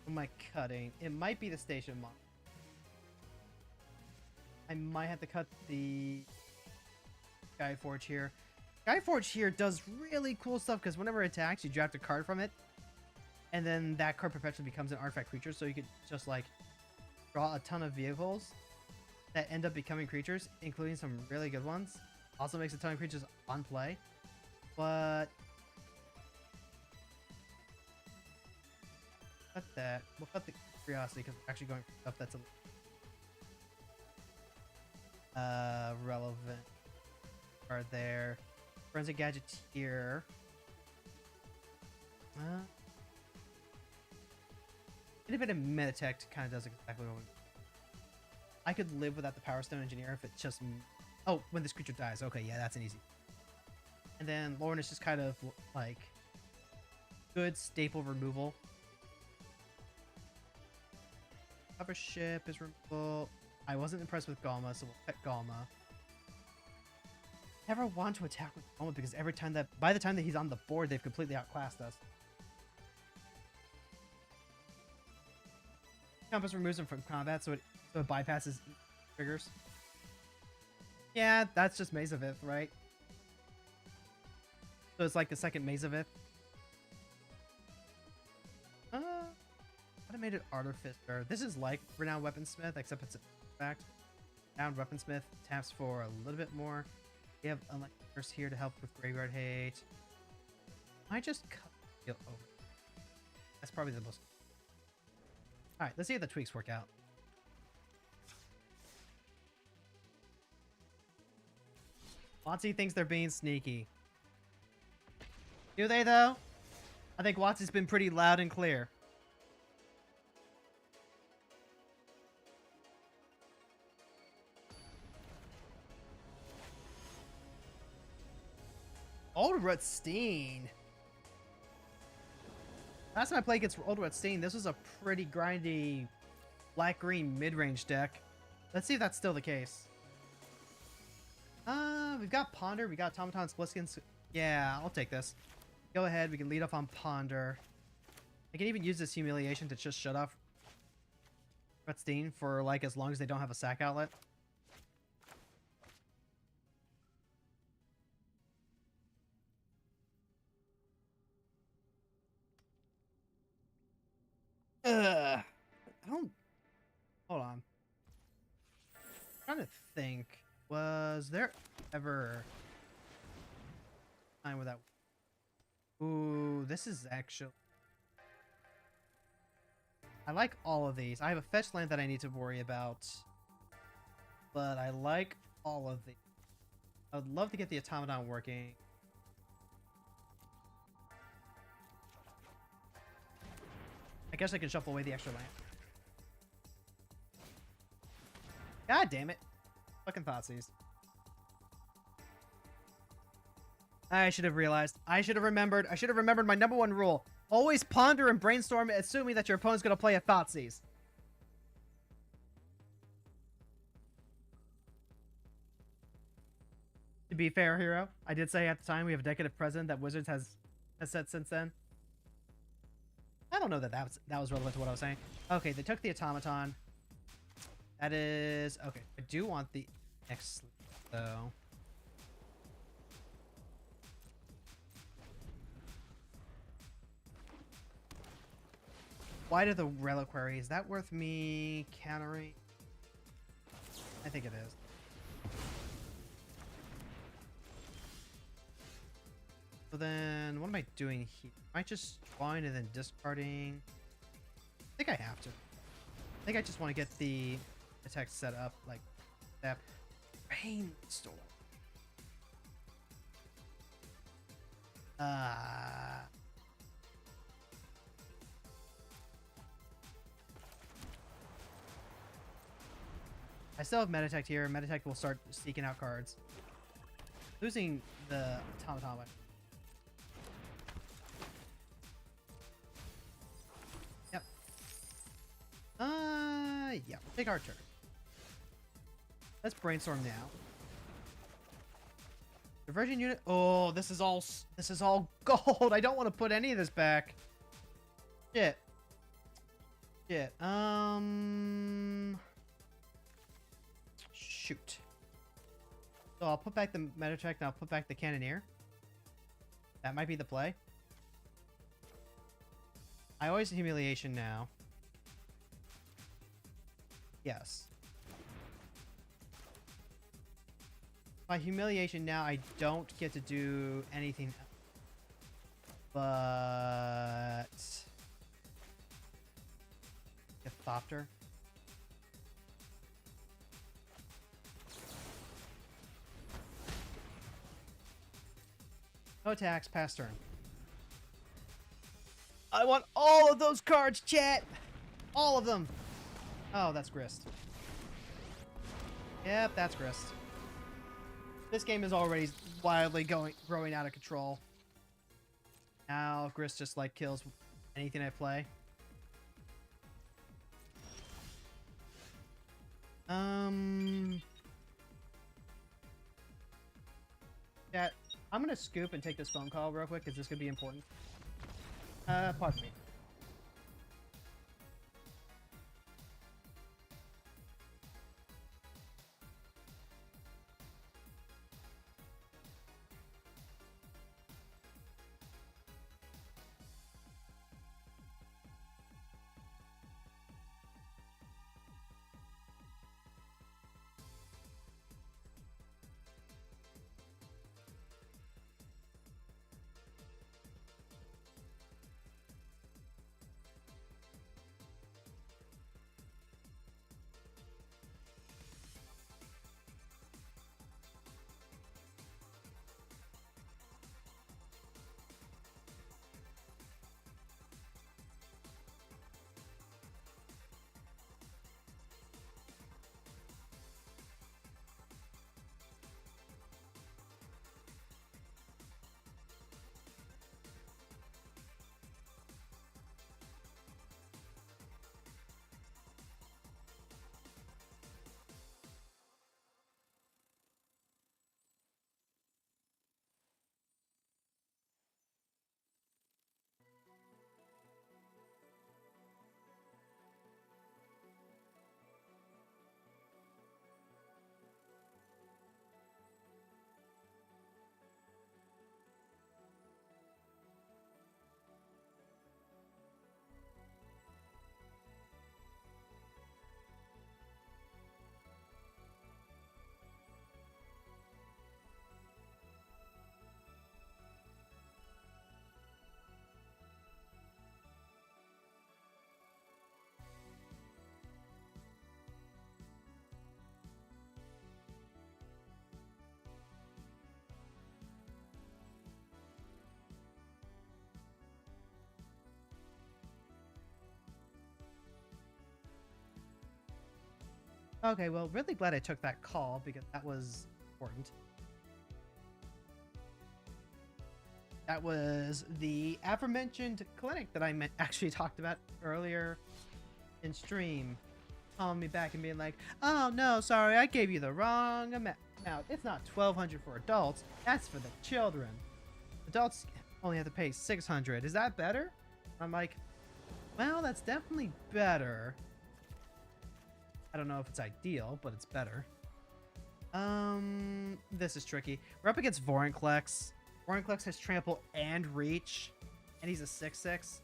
Speaker 1: with my cutting, it might be the station mod. I might have to cut the Skyforge here. Skyforge here does really cool stuff because whenever it attacks, you draft a card from it. And then that card perpetually becomes an artifact creature, so you could just like draw a ton of vehicles that end up becoming creatures, including some really good ones. Also makes a ton of creatures on play. But cut that. We'll cut the curiosity because we're actually going for stuff that's relevant. Card there. Forensic gadget here. A bit of Metatech kind of does exactly what we... I could live without the Power Stone Engineer if it's just... Oh, when this creature dies. Okay, yeah, that's an easy. And then Lauren is just kind of like good staple removal. Cover ship is removable. I wasn't impressed with Galma, so we'll cut Galma. Never want to attack with Galma because every time that by the time that he's on the board, they've completely outclassed us. Compass removes him from combat, so it bypasses triggers. Yeah, that's just Maze of Ith, right? So it's like the second Maze of Ith. Automated Artificer. This is like Renowned Weaponsmith, except it's a fact. Renowned Weaponsmith taps for a little bit more. We have Unlucky Curse here to help with Graveyard Hate. I just cut the over. That's probably the most... Alright, let's see if the tweaks work out. WotC thinks they're being sneaky. Do they, though? I think WotC's been pretty loud and clear. Old Rutstein. Last time I played against Old Rutstein, this was a pretty grindy black-green mid-range deck. Let's see if that's still the case. We've got Ponder, we got Automaton Spliskins. Yeah, I'll take this. Go ahead, we can lead off on Ponder. I can even use this Humiliation to just shut off Rutstein for like as long as they don't have a sack outlet. I don't... Hold on. I'm trying to think. Was there ever time without... Ooh, this is actually... I like all of these. I have a fetch land that I need to worry about. But I like all of these. I would love to get the Automaton working. I guess I can shuffle away the extra land. God damn it. Fucking Thoughtseize. I should have realized. I should have remembered. I should have remembered my #1 rule. Always ponder and brainstorm, assuming that your opponent's going to play a Thoughtseize. To be fair, Hero, I did say at the time we have a decade precedent that Wizards has said since then. I don't know that that was relevant to what I was saying. Okay, they took the automaton. That is okay. I do want the next though. Why do the reliquary? Is that worth me countering? I think it is. So then, what am I doing here? Am I just drawing and then discarding? I think I have to. I think I just want to get the attack set up like that. Brainstorm. I still have Meditech here. Meditech will start seeking out cards. Losing the automaton. Yep. Yeah, we'll take our turn. Let's brainstorm now. Diversion unit. Oh, this is all gold. I don't want to put any of this back. Shit. Shit. Shoot. So I'll put back the Meditech and I'll put back the Cannoneer. That might be the play. I always Humiliation now. Yes. By Humiliation now, I don't get to do anything else. But... Thopter. No attacks, pass turn. I want all of those cards, chat! All of them! Oh, that's Grist. Yep, that's Grist. This game is already wildly growing out of control. Now Grist just like kills anything I play. Chat, I'm gonna scoop and take this phone call real quick because this could be important. Pardon me. Okay, well, really glad I took that call because that was important. That was the aforementioned clinic that I actually talked about earlier in stream. Calling me back and being like, oh no, sorry, I gave you the wrong amount. It's not $1,200 for adults, that's for the children. Adults only have to pay $600. Is that better? I'm like, well, that's definitely better. I don't know if it's ideal, but it's better. This is tricky. We're up against Vorinclex. Vorinclex has trample and reach, and he's a 6/6.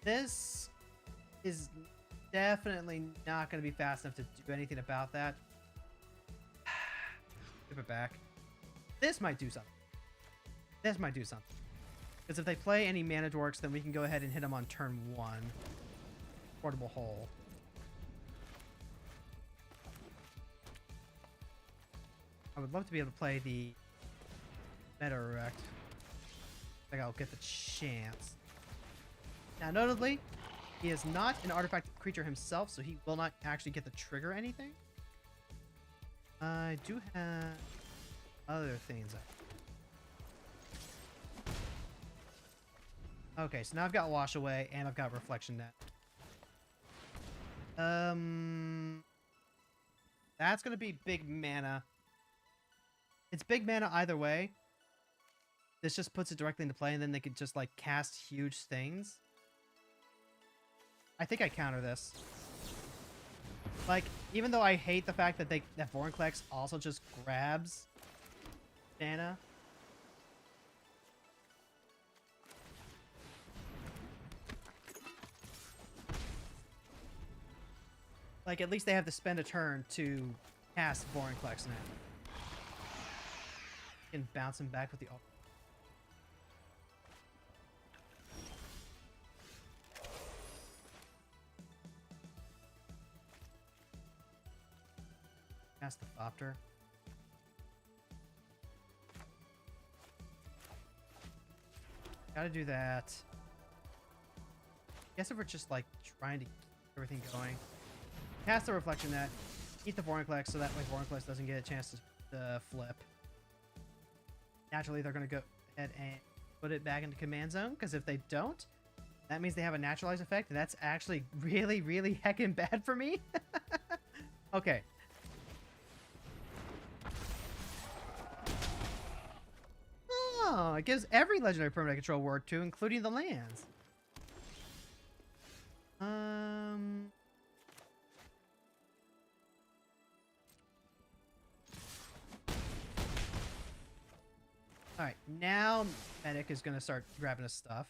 Speaker 1: This is definitely not going to be fast enough to do anything about that. Give it back. This might do something. This might do something. Because if they play any mana dorks, then we can go ahead and hit them on turn 1. Portable hole. I would love to be able to play the Meta Erect. I think I'll get the chance. Now, notably, he is not an artifact creature himself, so he will not actually get to trigger anything. I do have other things. Okay, so now I've got Wash Away and I've got Reflection Net. That's gonna be big mana. It's big mana either way. This just puts it directly into play, and then they could just like cast huge things. I think I counter this. Like, even though I hate the fact that that Vorinclex also just grabs mana. Like, at least they have to spend a turn to cast Vorinclex now. You can bounce him back with the ult. Cast the Thopter. Gotta do that. Guess if we're just like trying to keep everything going. Cast the Reflection Net. Eat the Vorinclex so that way Vorinclex doesn't get a chance to flip. Naturally, they're going to go ahead and put it back into command zone, because if they don't, that means they have a naturalized effect, and that's actually really, really heckin' bad for me. Okay. Oh, it gives every legendary permanent control word to, including the lands. Alright, now Medic is going to start grabbing his stuff.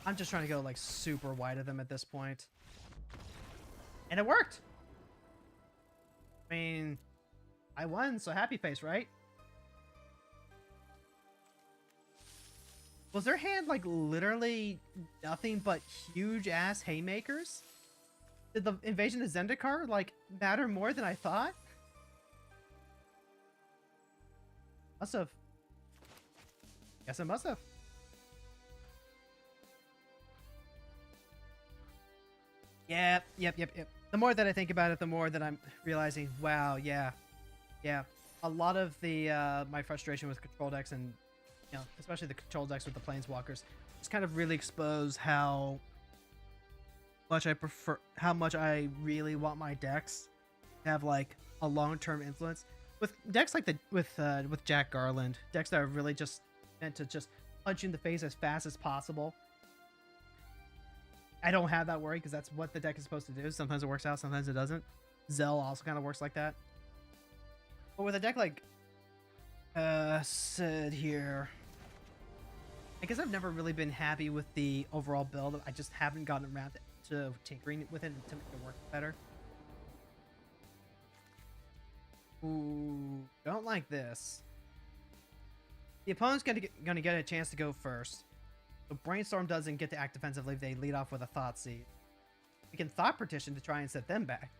Speaker 1: I'm just trying to go like super wide of them at this point. And it worked! I mean, I won, so happy face, right? Was their hand like literally nothing but huge ass haymakers? Did the invasion of Zendikar like matter more than I thought? Must have. Guess it must have. Yep. The more that I think about it, the more that I'm realizing, wow, yeah. A lot of the my frustration with control decks, and you know, especially the control decks with the planeswalkers, just kind of really expose how much I really want my decks to have like a long-term influence with decks like with Jack Garland, decks that are really just meant to just punch you in the face as fast as possible. I don't have that worry because that's what the deck is supposed to do. Sometimes it works out, sometimes it doesn't. Zell also kind of works like that. But with a deck like Sid here, I guess I've never really been happy with the overall build. I just haven't gotten around to tinkering with it to make it work better. Ooh, don't like this. The opponent's gonna get a chance to go first. So Brainstorm doesn't get to act defensively if they lead off with a Thought Seed. We can Thought Partition to try and set them back.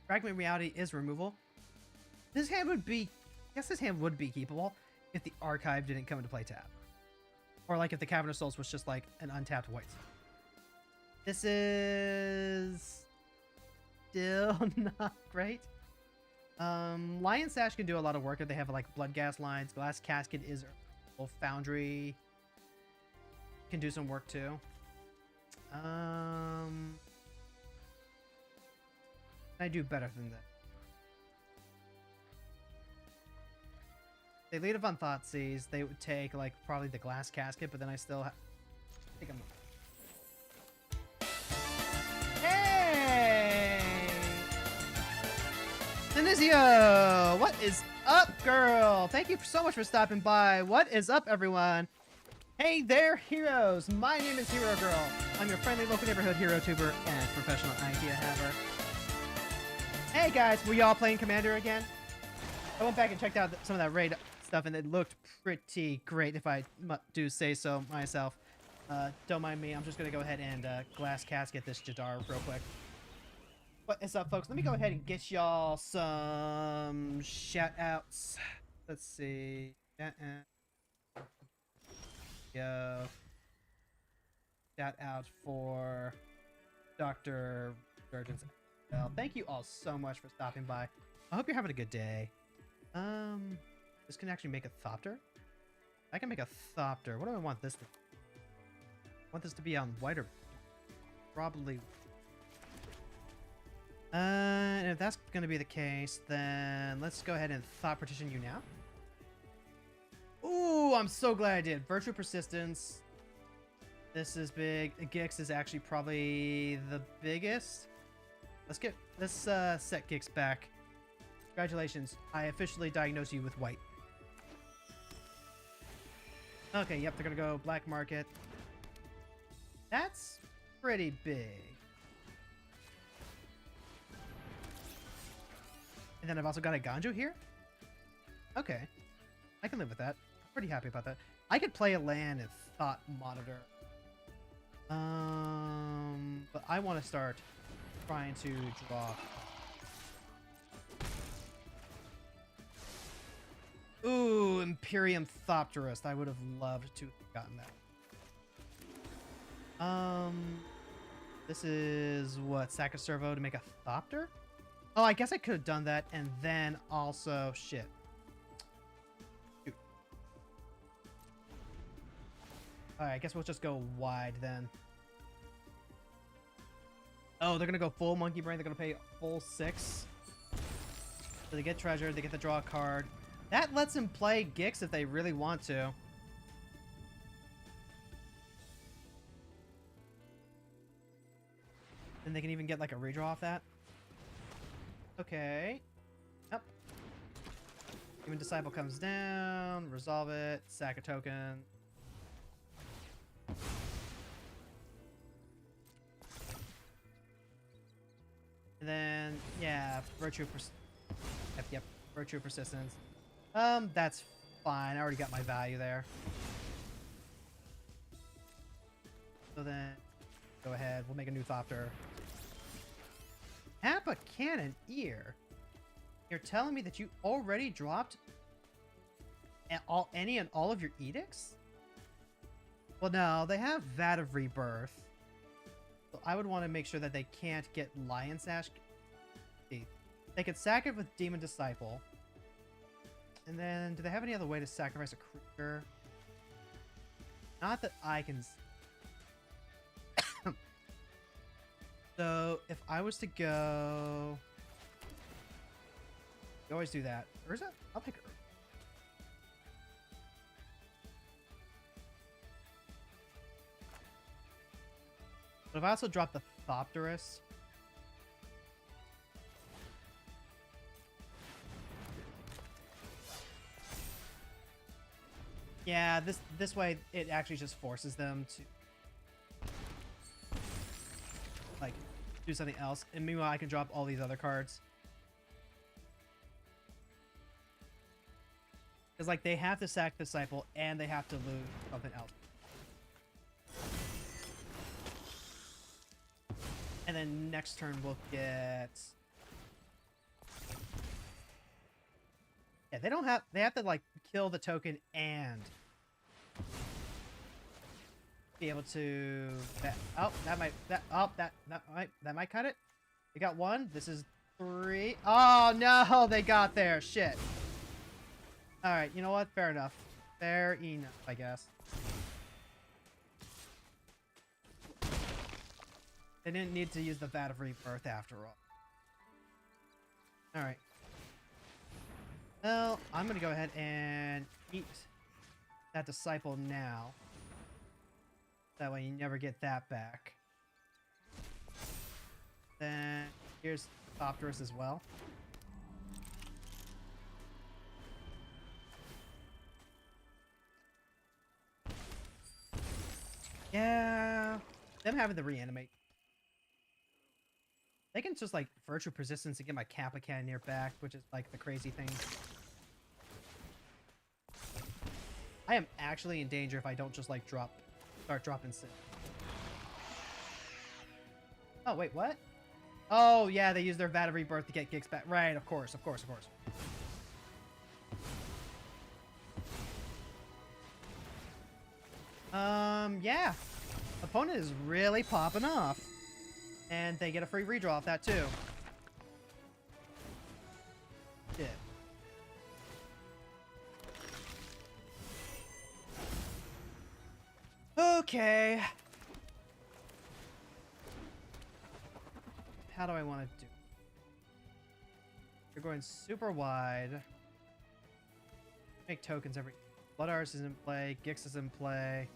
Speaker 1: Fragment Reality is removal. This hand would be... I guess this hand would be keepable if the Archive didn't come into play tap. Or like if the Cavern of Souls was just like an untapped white. This is... still not great. Lion Sash can do a lot of work if they have like blood gas lines. Glass Casket is a foundry. Can do some work too. I do better than that. They lead up on Thoughtseize. They would take like probably the Glass Casket, but then I still think I'm. Hey, Denizio, what is up, girl? Thank you so much for stopping by. What is up, everyone? Hey there, heroes. My name is Hero Girl. I'm your friendly local neighborhood hero tuber and professional idea haver. Hey guys, were y'all playing Commander again? I went back and checked out some of that raid stuff, and it looked pretty great, if I do say so myself. Don't mind me. I'm just going to go ahead and Glass Casket this Jadar real quick. What is up, folks? Let me go ahead and get y'all some shout-outs. Let's see. Go. Shout-out for Dr. Surgeons. Well, thank you all so much for stopping by. I hope you're having a good day. This can actually make a Thopter? I can make a Thopter. What do I want this to be? I want this to be on white or probably. And if that's going to be the case, then let's go ahead and Thought Partition you now. Ooh, I'm so glad I did. Virtue Persistence. This is big. Gix is actually probably the biggest. Let's set Gix back. Congratulations. I officially diagnosed you with white. Okay, yep, they're gonna go black market. That's pretty big. And then I've also got a Ganju here. Okay. I can live with that. I'm pretty happy about that. I could play a land and Thought Monitor. But I want to start trying to draw. Ooh, Imperium Thopterist. I would have loved to have gotten that. This is what? Sack a Servo to make a Thopter? Oh, I guess I could have done that and then also shit. Shoot. Alright, I guess we'll just go wide then. Oh, they're gonna go full Monkey Brain. They're gonna pay full 6. So they get treasure, they get to draw a card. That lets them play Gix if they really want to. Then they can even get like a redraw off that. Okay. Yep. Human Disciple comes down. Resolve it. Sack a token. And then, yeah, Virtue Yep, Virtue Persistence. That's fine. I already got my value there. So then, go ahead. We'll make a new Thopter. Tap a Cannoneer? You're telling me that you already dropped any and all of your edicts? Well, no, they have Vat of Rebirth. So I would want to make sure that they can't get Lion Sash. They could sack it with Demon Disciple. And then, do they have any other way to sacrifice a creature? Not that I can... So, if I was to go... You always do that. Or is it? I'll pick it. But if I also drop the Thopterus... Yeah, this way it actually just forces them to like do something else, and meanwhile I can drop all these other cards. Because like they have to sack Disciple and they have to lose something else. And then next turn we'll get... Yeah, they have to like kill the token and be able to that might cut it. We got one. This is 3. Oh, no, they got there. Shit. All right, you know what? Fair enough. Fair enough, I guess. They didn't need to use the Vat of Rebirth after all. All right. Well, I'm going to go ahead and eat that Disciple now. That way you never get that back. Then here's Thopterus as well. Yeah, them having to reanimate. They can just like virtue persistence to get my Kappa Cannoneer back, which is like the crazy thing. I am actually in danger if I don't just like start dropping sit. Oh wait, what? Oh yeah, they use their Vat of Rebirth to get Gix back. Right, of course, of course, of course. Yeah. Opponent is really popping off. And they get a free redraw off that too. Shit. Okay. How do I want to do? They're going super wide. Make tokens every... Blood Arts is in play. Gix is in play.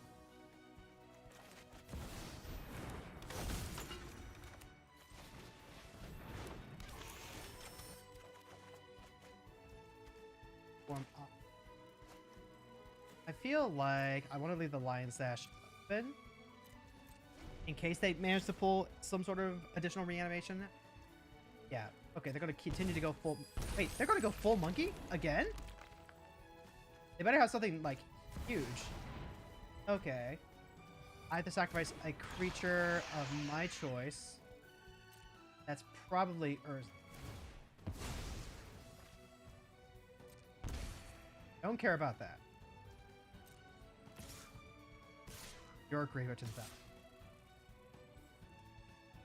Speaker 1: I feel like I want to leave the Lion Sash open in case they manage to pull some sort of additional reanimation. Yeah. Okay, they're going to continue to go full... Wait, they're going to go full monkey? Again? They better have something, like, huge. Okay. I have to sacrifice a creature of my choice. That's probably Urza. Don't care about that. Your graveyard to the back.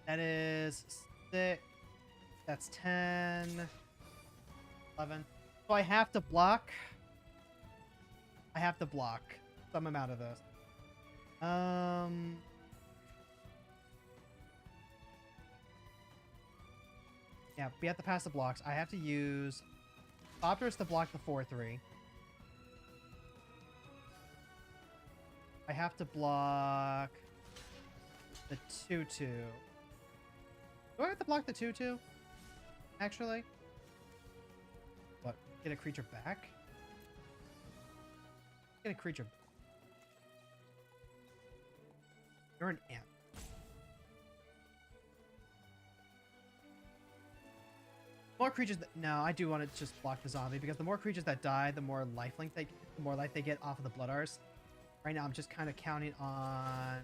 Speaker 1: That is 6. That's 10. 11. So I have to block. I have to block some amount of those. Yeah, we have to pass the blocks. I have to use Thopterus to block the 4/3. I have to block the 2/2. Do I have to block the 2/2? Actually? What? Get a creature back? Get a creature. You're an ant. More creatures that... No, I do want to just block the zombie because the more creatures that die, the more lifelink they get, the more life they get off of the Blood Arts. Right now, I'm just kind of counting on...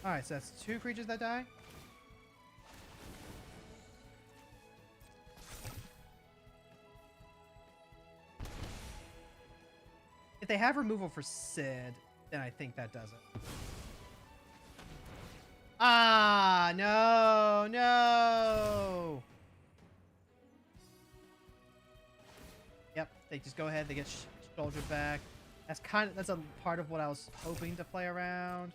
Speaker 1: Alright, so that's 2 creatures that die. If they have removal for Sid, then I think that does it. Ah, no, no. Yep, they just go ahead. They get shouldered back. That's a part of what I was hoping to play around.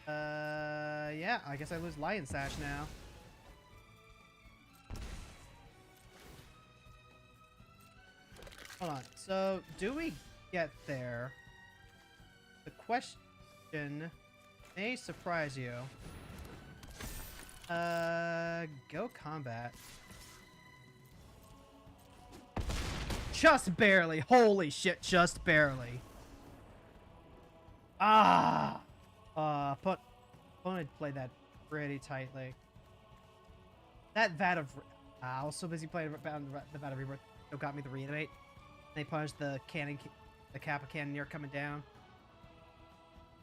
Speaker 1: Yeah, I guess I lose Lion Sash now. Hold on. So, do we get there? The question may surprise you. Go combat. Just barely. Holy shit, just barely. Ah! Opponent played that pretty tightly. That Vat of... I was so busy playing the Vat of Rebirth. It got me the reanimate. They punished the Kappa Cannoneer coming down.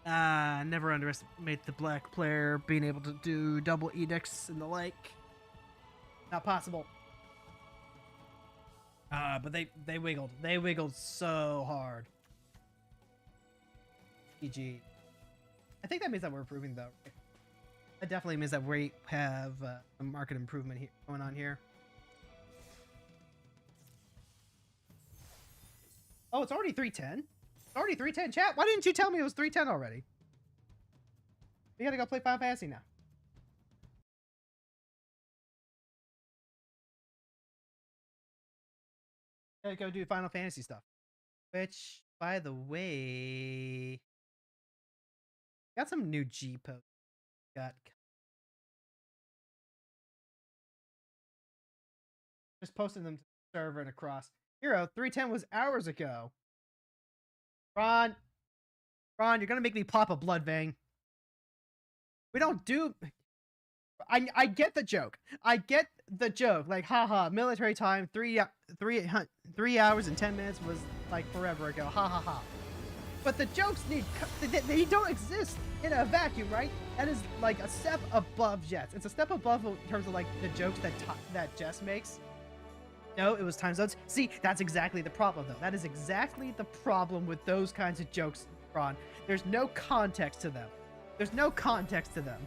Speaker 1: Never underestimate the black player being able to do double edicts and the like. Not possible. But they wiggled. They wiggled so hard. GG. I think that means that we're improving, though. That definitely means that we have a market improvement here going on here. Oh, it's already 3:10. It's already 3:10. Chat, why didn't you tell me it was 3:10 already? We gotta go play Final Fantasy now. Gotta go do Final Fantasy stuff. Which, by the way, got some new G posts. Got just posting them to the server and across. Hero 3:10 was hours ago. Ron, you're gonna make me pop a blood vein. We don't do. I get the joke. I get the joke. Like, haha, military time, 3 hours and 10 minutes was like forever ago. Ha ha ha. But the jokes they don't exist in a vacuum, right? That is like a step above Jess. It's a step above in terms of like the jokes that Jess makes. No, it was time zones. See, that's exactly the problem, though. That is exactly the problem with those kinds of jokes, Ron. There's no context to them. There's no context to them.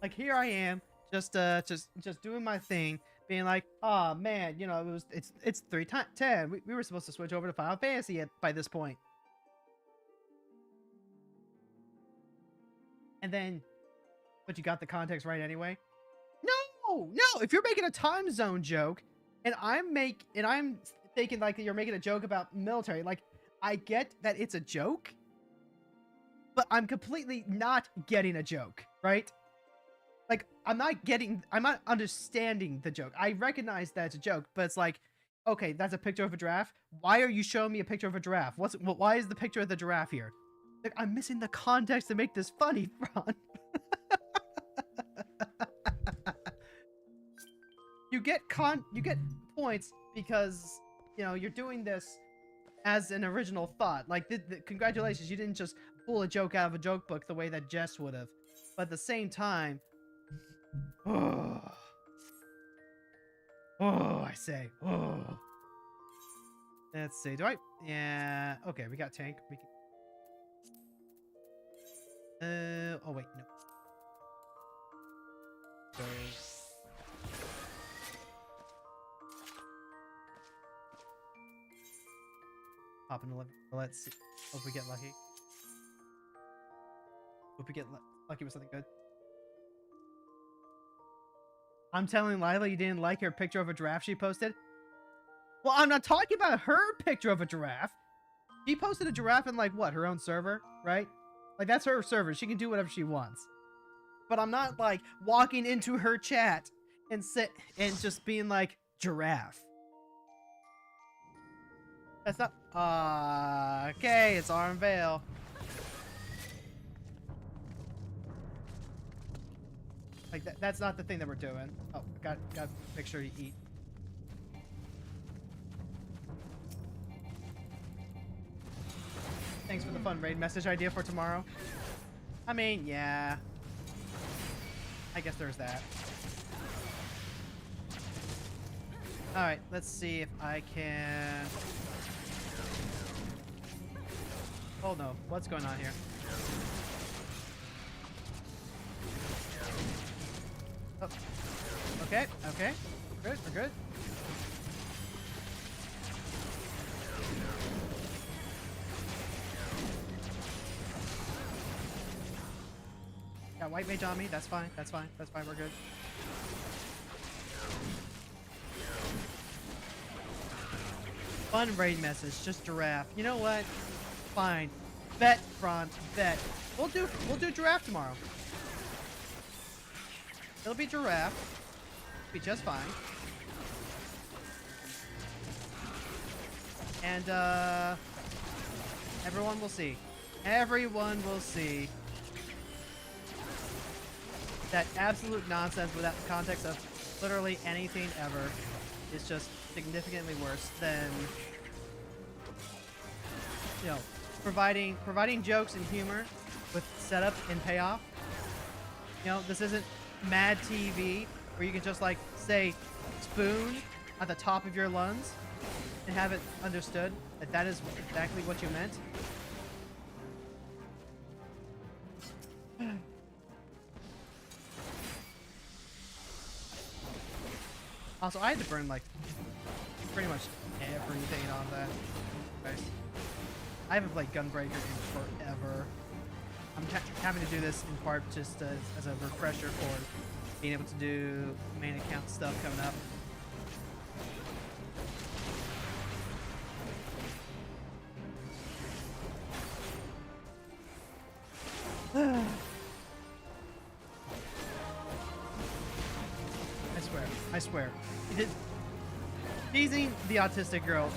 Speaker 1: Like, here I am, just doing my thing, being like, oh man, you know, it's 3:10. We were supposed to switch over to Final Fantasy by this point. And then, but you got the context right anyway. No, if you're making a time zone joke and I'm thinking like you're making a joke about military, like I get that it's a joke, but I'm completely not getting a joke, right? Like I'm not understanding the joke. I recognize that it's a joke, but it's like, okay, that's a picture of a giraffe. Why are you showing me a picture of a giraffe? Why is the picture of the giraffe here? Like, I'm missing the context to make this funny, Ron. You get points because, you know, you're doing this as an original thought. Like, congratulations, you didn't just pull a joke out of a joke book the way that Jess would have. But at the same time, I say, let's see, yeah, okay, we got tank. We can, oh wait, no. So, pop in 11. Let's see. Hope we get lucky. Hope we get lucky with something good. I'm telling Lila you didn't like her picture of a giraffe she posted. Well, I'm not talking about her picture of a giraffe. She posted a giraffe in, like, what, her own server, right? Like, that's her server. She can do whatever she wants. But I'm not, like, walking into her chat and just being like, giraffe. That's not... okay, it's Arm Vale. Like, that's not the thing that we're doing. Oh, gotta make sure you eat. Thanks for the fun raid message idea for tomorrow. I mean, yeah. I guess there's that. Alright, let's see if I can... Oh no, what's going on here? Oh. Okay, okay. We're good, we're good. Got white mage on me, that's fine, that's fine, that's fine, we're good. Fun raid message, just giraffe. You know what? Fine. Bet, Front, bet. We'll do giraffe tomorrow. It'll be giraffe. It'll be just fine. And everyone will see. Everyone will see that absolute nonsense without the context of literally anything ever is just significantly worse than, you know, providing jokes and humor with setup and payoff. You know, this isn't Mad TV, where you can just like say spoon at the top of your lungs and have it understood that that is exactly what you meant. Also, I had to burn like pretty much everything on that. Nice. I haven't played Gunbreaker in forever. I'm having to do this in part just as a refresher for being able to do main account stuff coming up. I swear. Teasing the autistic girl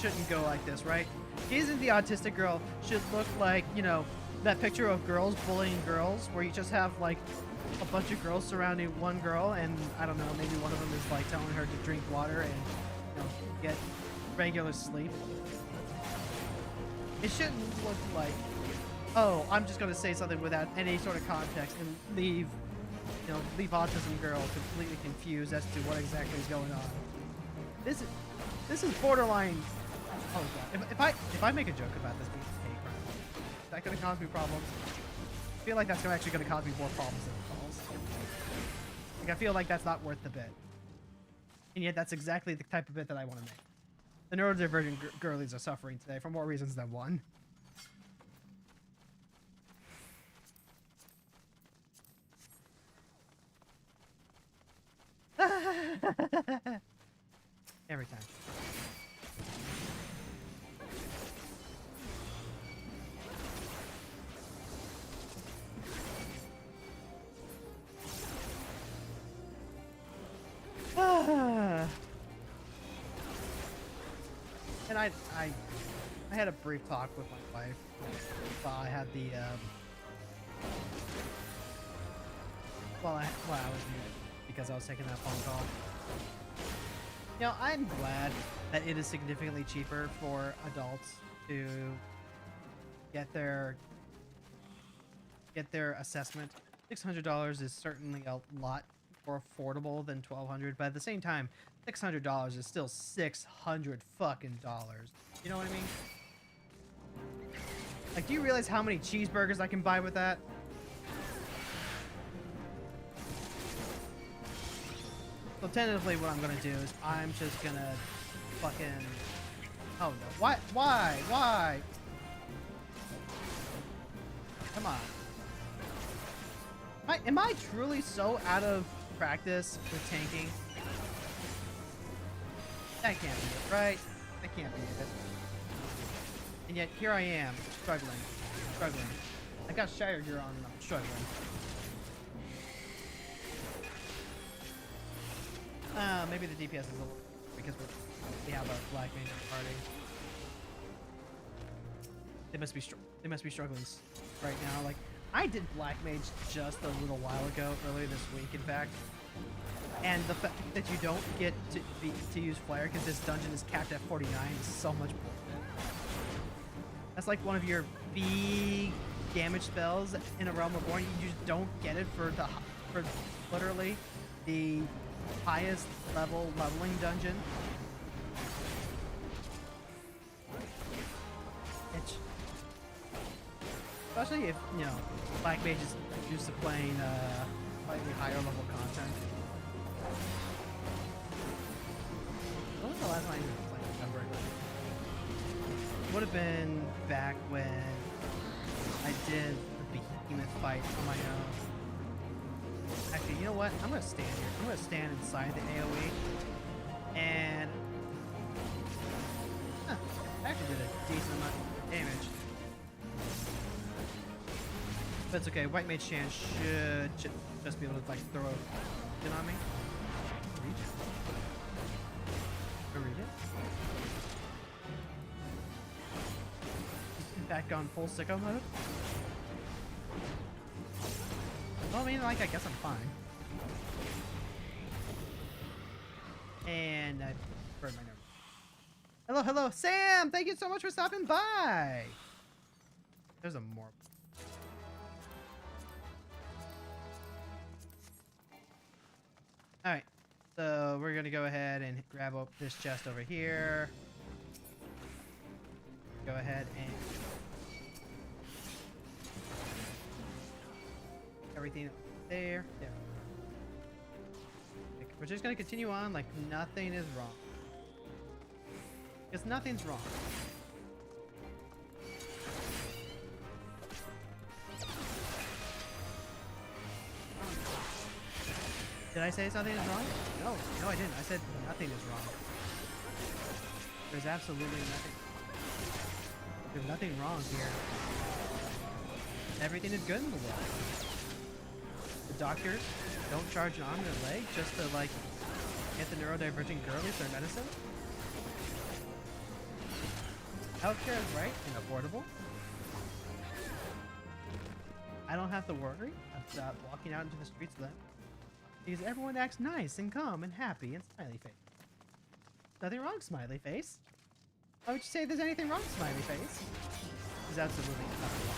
Speaker 1: shouldn't go like this, right? Teasing the autistic girl should look like, you know, that picture of girls bullying girls, where you just have like a bunch of girls surrounding one girl, and I don't know, maybe one of them is like telling her to drink water and, you know, get regular sleep. It shouldn't look like, oh, I'm just gonna say something without any sort of context and leave autism girl completely confused as to what exactly is going on. This is borderline. Oh god! If I make a joke about this being a hate crime, that gonna cause me problems. I feel like that's actually gonna cause me more problems than it solves. Like I feel like that's not worth the bit, and yet that's exactly the type of bit that I want to make. The neurodivergent girlies are suffering today for more reasons than one. Every time. And I had a brief talk with my wife while I had the while I was muted because I was taking that phone call. You know, I'm glad that it is significantly cheaper for adults to get their assessment. $600 is certainly a lot more affordable than $1,200, but at the same time, $600 is still $600 fucking dollars. You know what I mean? Like, do you realize how many cheeseburgers I can buy with that? So tentatively what I'm gonna do is I'm just gonna fucking... Oh no. Why? Come on. Am I truly so out of practice with tanking? That can't be it, right? That can't be it. And yet here I am, struggling. I got Shire gear on and I'm struggling. Maybe the DPS is a little because we have a black mage party. They must be struggling right now. Like I did black mage just a little while ago, earlier this week, in fact. And the fact that you don't get to use flare because this dungeon is capped at 49 is so much bullshit. That's like one of your big damage spells in a Realm Reborn. You just don't get it for literally the highest leveling dungeon. Especially if, you know, Black Mage is used to playing slightly higher level content. When was the last time I was playing Gunbreaker? Would have been back when I did the behemoth fight on my own. Actually, you know what? I'm gonna stand here. I'm gonna stand inside the AoE, and I actually did a decent amount of damage. But it's okay. White Mage Shan should just be able to like throw it on me. Read it. Back on full sicko mode. Well, I mean, like, I guess I'm fine. And I burned my number. Hello, Sam! Thank you so much for stopping by! There's a more. Alright, so we're gonna go ahead and grab up this chest over here. Go ahead and everything there. We're just gonna continue on like nothing is wrong. Because nothing's wrong. Did I say something is wrong? No, I didn't. I said nothing is wrong. There's absolutely nothing. There's nothing wrong here. Everything is good in the world. The doctors don't charge an arm and a leg just to like get the neurodivergent girlies their medicine. Healthcare is right and affordable. I don't have to worry about walking out into the streets then. Because everyone acts nice and calm and happy and smiley face. Nothing wrong, smiley face. Why would you say there's anything wrong, smiley face? There's absolutely nothing wrong.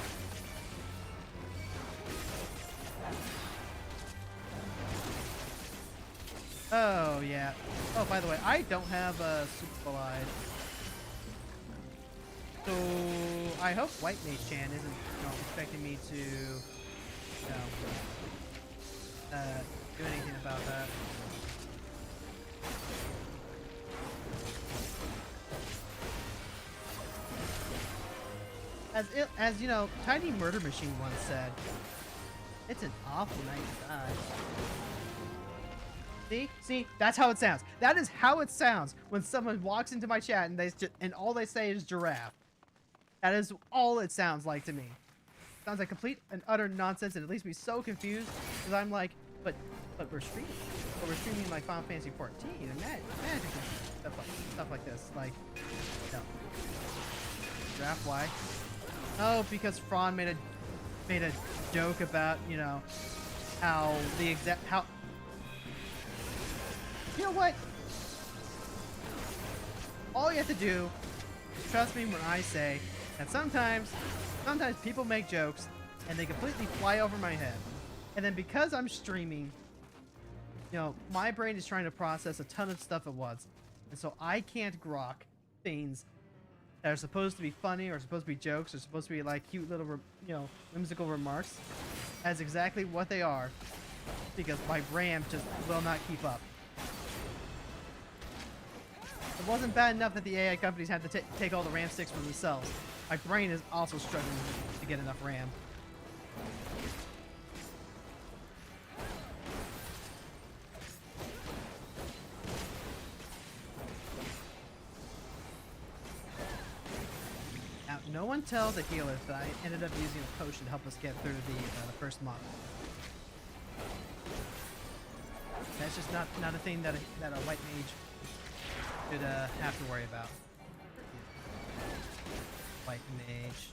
Speaker 1: Oh, yeah. Oh, by the way, I don't have a super glide. So, I hope White Mage Chan isn't expecting me to, do anything about that. As you know, Tiny Murder Machine once said, it's an awful night to die. See, that's how it sounds. That is how it sounds when someone walks into my chat and all they say is giraffe. That is all it sounds like to me. It sounds like complete and utter nonsense, and it leaves me so confused because I'm like, but we're streaming. But we're streaming like Final Fantasy 14 and Magic and stuff like this. Like, no. Giraffe, why? Oh, because Fran made a joke about, you know, how you know what? All you have to do is trust me when I say that sometimes people make jokes and they completely fly over my head. And then because I'm streaming, you know, my brain is trying to process a ton of stuff at once. And so I can't grok things that are supposed to be funny or supposed to be jokes or supposed to be like cute little, you know, whimsical remarks as exactly what they are, because my brain just will not keep up. It wasn't bad enough that the AI companies had to take all the RAM sticks for themselves. My brain is also struggling to get enough RAM. Now, no one tell the healers that I ended up using a potion to help us get through the first month. That's just not a thing that a white mage should have to worry about. White mage.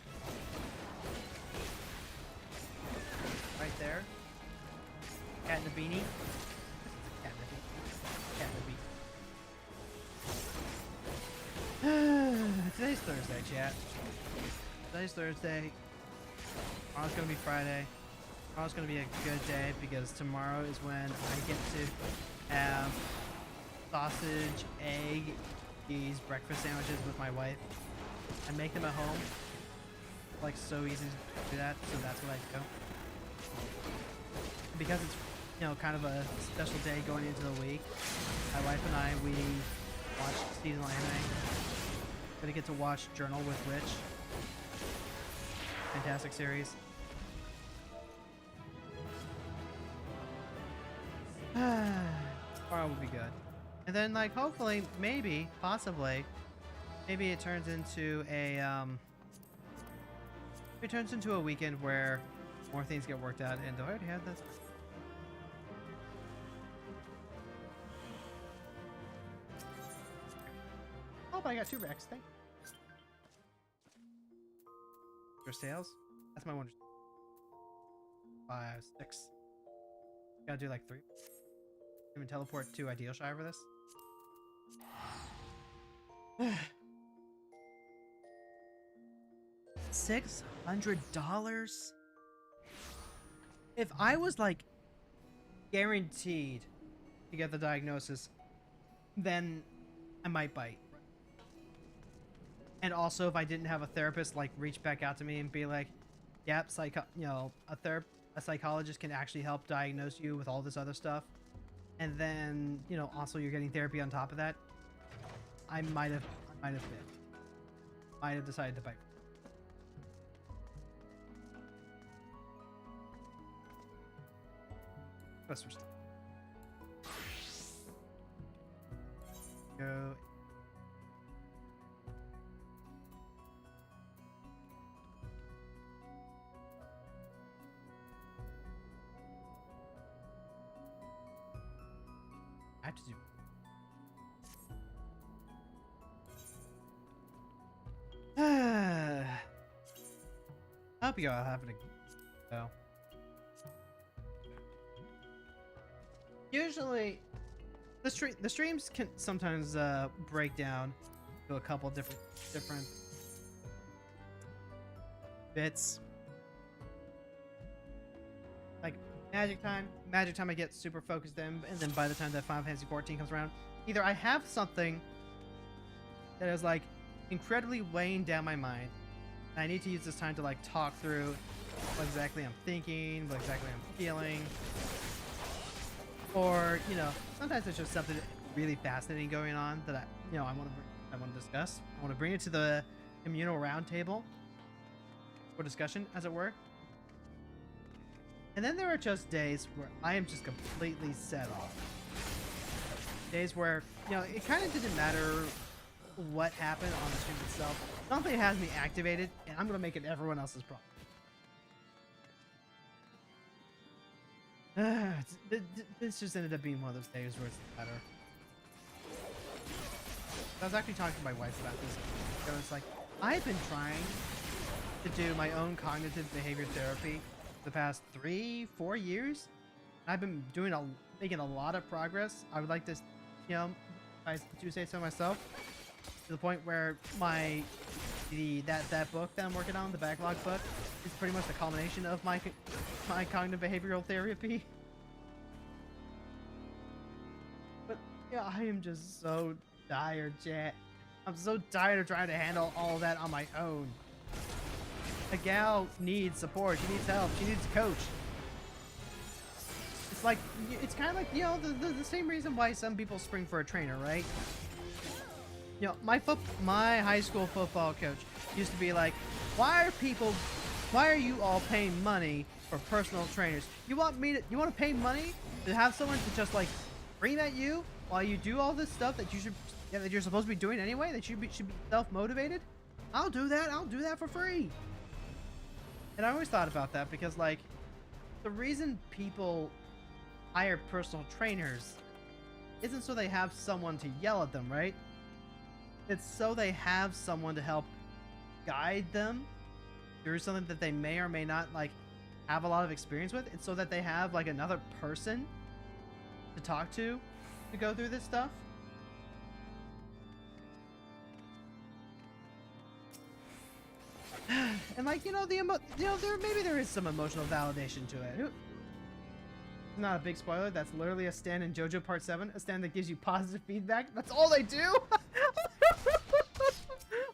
Speaker 1: Right there. Cat in a beanie. Cat in a beanie. Today's Thursday, chat. Today's Thursday. Tomorrow's gonna be Friday. Tomorrow's gonna be a good day because tomorrow is when I get to have sausage, egg, cheese, breakfast sandwiches with my wife. I make them at home. Like, so easy to do that, so that's what I go. Because it's, you know, kind of a special day going into the week, my wife and I, we watch seasonal anime. Gonna get to watch Journal with Rich. Fantastic series. Tomorrow will be good. And then, like, hopefully, maybe, possibly, maybe it turns into a weekend where more things get worked out. And do I already have this? Oh, but I got 2 Rex. Thank you. For sales? That's my one. 5, 6. Gotta do like 3. Even teleport to Ideal Shy for this. $600? If I was like guaranteed to get the diagnosis, then I might bite. And also, if I didn't have a therapist like reach back out to me and be like, "Yep, a psychologist can actually help diagnose you with all this other stuff," and then also you're getting therapy on top of that, I might have decided to bite. Let's switch. Go. I have to do. I hope you all having a go. Usually, the streams can sometimes break down to a couple different bits. Like Magic time I get super focused in, and then by the time that Final Fantasy 14 comes around, either I have something that is like incredibly weighing down my mind, and I need to use this time to like talk through what exactly I'm thinking, what exactly I'm feeling, or sometimes it's just something really fascinating going on that I want to discuss. I want to bring it to the communal roundtable for discussion, as it were. And then there are just days where I am just completely set off. Days where, it kind of didn't matter what happened on the stream itself. Something has me activated, and I'm going to make it everyone else's problem. This just ended up being one of those days where it's better. I was actually talking to my wife about this. So it's like, I've been trying to do my own cognitive behavior therapy the past 3-4 years. I've been making a lot of progress. I would like to, if I do say so myself, to the point where that book that I'm working on, the backlog book, is pretty much the culmination of my cognitive behavioral therapy. But yeah, I am just so tired, chat. I'm so tired of trying to handle all of that on my own. A gal needs support. She needs help. She needs a coach. It's like, it's kind of like, the same reason why some people spring for a trainer, right? My high school football coach used to be like, why are you all paying money for personal trainers? You want to pay money to have someone to just like scream at you while you do all this stuff that you're supposed to be doing anyway, that should be self-motivated? I'll do that for free. And I always thought about that because, like, the reason people hire personal trainers isn't so they have someone to yell at them, right? It's so they have someone to help guide them through something that they may or may not, like, have a lot of experience with. It's so that they have, like, another person to talk to go through this stuff. And like, there is some emotional validation to it. Not a big spoiler. That's literally a stand in JoJo Part 7, a stand that gives you positive feedback. That's all they do.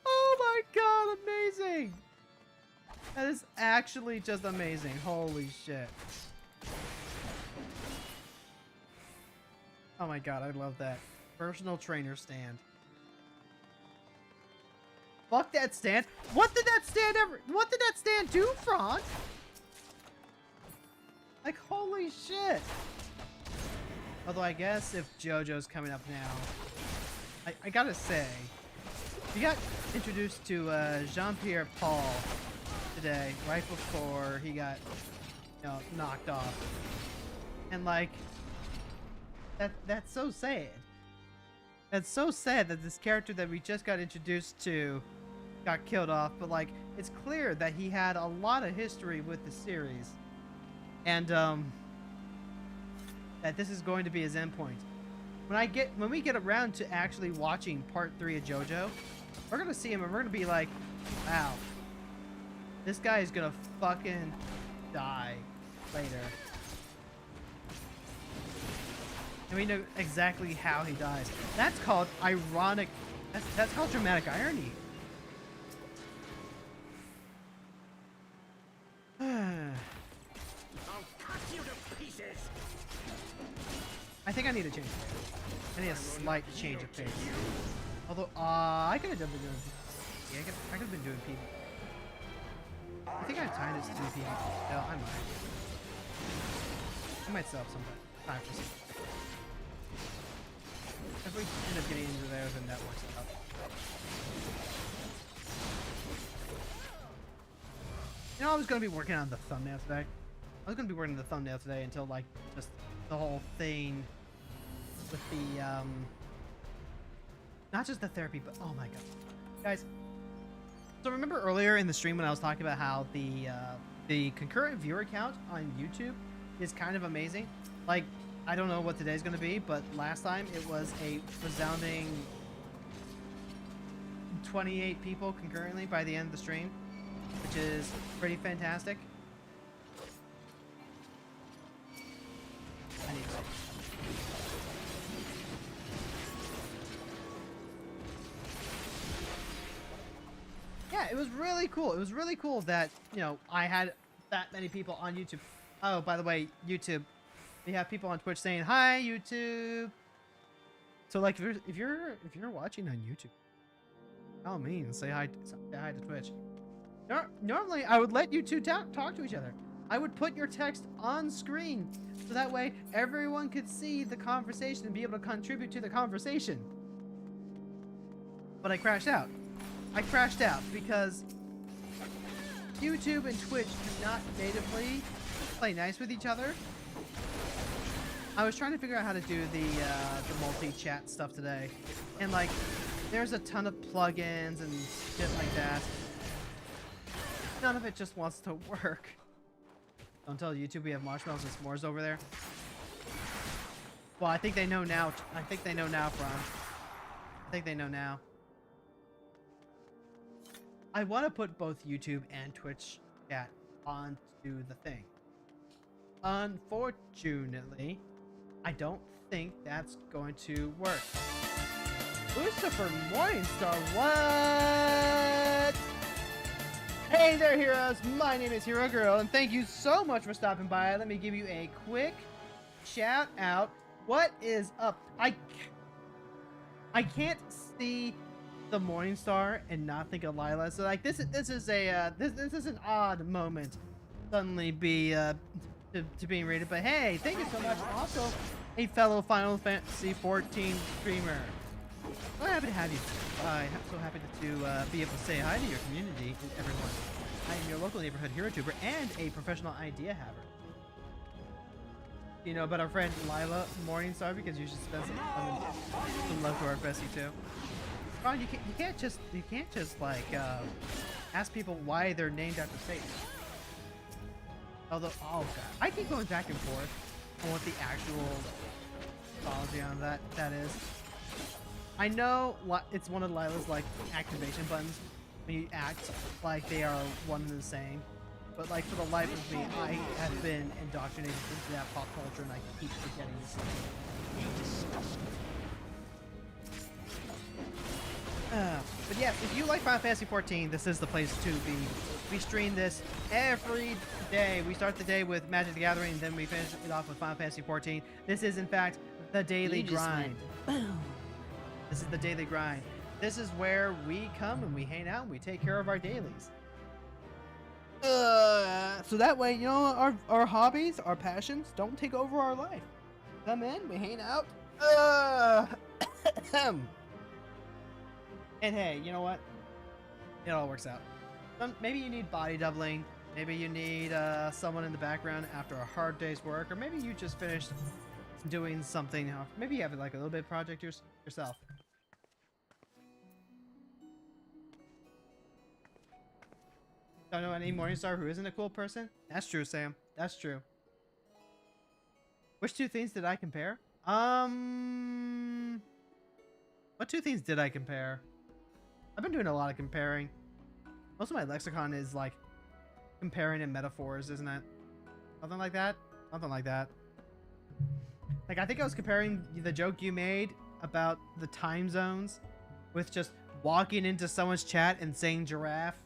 Speaker 1: Oh my god, amazing! That is actually just amazing. Holy shit. Oh my god, I love that. Personal trainer stand. Fuck that stand. What did that stand do, Frank? Like, holy shit. Although I guess if JoJo's coming up now, I gotta say, we got introduced to Jean-Pierre Paul today, right before he got, knocked off. And like, that's so sad. That's so sad that this character that we just got introduced to got killed off, but like, it's clear that he had a lot of history with the series. And that this is going to be his endpoint. When we get around to actually watching part 3 of JoJo, we're gonna see him and we're gonna be like, wow, this guy is gonna fucking die later. And we know exactly how he dies. That's called ironic. That's called dramatic irony.
Speaker 2: I'll cut you to pieces.
Speaker 1: I think I need a change. I need a slight change of pace. Although, I could have been doing. Yeah, I could have been doing PvP. I think I have time to do PvP. No, I might. I might still have some time for some. If we end up getting into there, then that works out. You know, I was going to be working on the thumbnail today. I was going to be working on the thumbnail today until, like, just the whole thing with the, not just the therapy, but, oh my god. Guys, so remember earlier in the stream when I was talking about how the concurrent viewer count on YouTube is kind of amazing? Like, I don't know what today's going to be, but last time it was a resounding 28 people concurrently by the end of the stream, which is pretty fantastic. I need to see. Yeah, it was really cool. It was really cool that, you know, I had that many people on YouTube. Oh, by the way, YouTube, we have people on Twitch saying, "Hi, YouTube." So, like, if you're watching on YouTube, by all means, say hi to Twitch. Normally, I would let you two talk to each other. I would put your text on screen, so that way everyone could see the conversation and be able to contribute to the conversation. But I crashed out. I crashed out because YouTube and Twitch do not natively play nice with each other. I was trying to figure out how to do the multi-chat stuff today, and like, there's a ton of plugins and shit like that. None of it just wants to work. Don't tell YouTube we have marshmallows and s'mores over there. Well, I think they know now. I think they know now, Fran. I think they know now. I want to put both YouTube and Twitch chat onto the thing. Unfortunately, I don't think that's going to work. Lucifer Morningstar, what? Hey there, heroes! My name is Hero Girl, and thank you so much for stopping by. Let me give you a quick shout out. What is up? I can't see the Morningstar and not think of Lila. So like, this is an odd moment. Suddenly be to being rated, but hey, thank you so much. Also, a fellow Final Fantasy 14 streamer. So happy to have you. I'm so happy to be able to say hi to your community and everyone. I am your local neighborhood hero tuber and a professional idea haver. You know about our friend Lila Morningstar, because you should spend some love to our bestie too. Ron, you can't just like ask people why they're named after Satan. Although, oh god, I keep going back and forth on what the actual mythology on that is. I know it's one of Lila's like activation buttons when you act like they are one and the same, but like for the life of me, I have been indoctrinated into that pop culture, and I keep forgetting this. But yeah, if you like Final Fantasy 14, this is the place to be. We stream this every day. We start the day with Magic the Gathering, and then we finish it off with Final Fantasy 14. This is, in fact, the daily grind. Boom. This is the daily grind. This is where we come and we hang out and we take care of our dailies. So that way, you know, our hobbies, our passions don't take over our life. Come in, we hang out. And hey, you know what? It all works out. Maybe you need body doubling. Maybe you need someone in the background after a hard day's work. Or maybe you just finished doing something. Maybe you have like a little bit of project yourself. Don't know any Morningstar who isn't a cool person? That's true, Sam. That's true. Which two things did I compare? What two things did I compare? I've been doing a lot of comparing. Most of my lexicon is like comparing in metaphors, isn't it? Something like that? Something like that. Like, I think I was comparing the joke you made about the time zones with just walking into someone's chat and saying giraffe.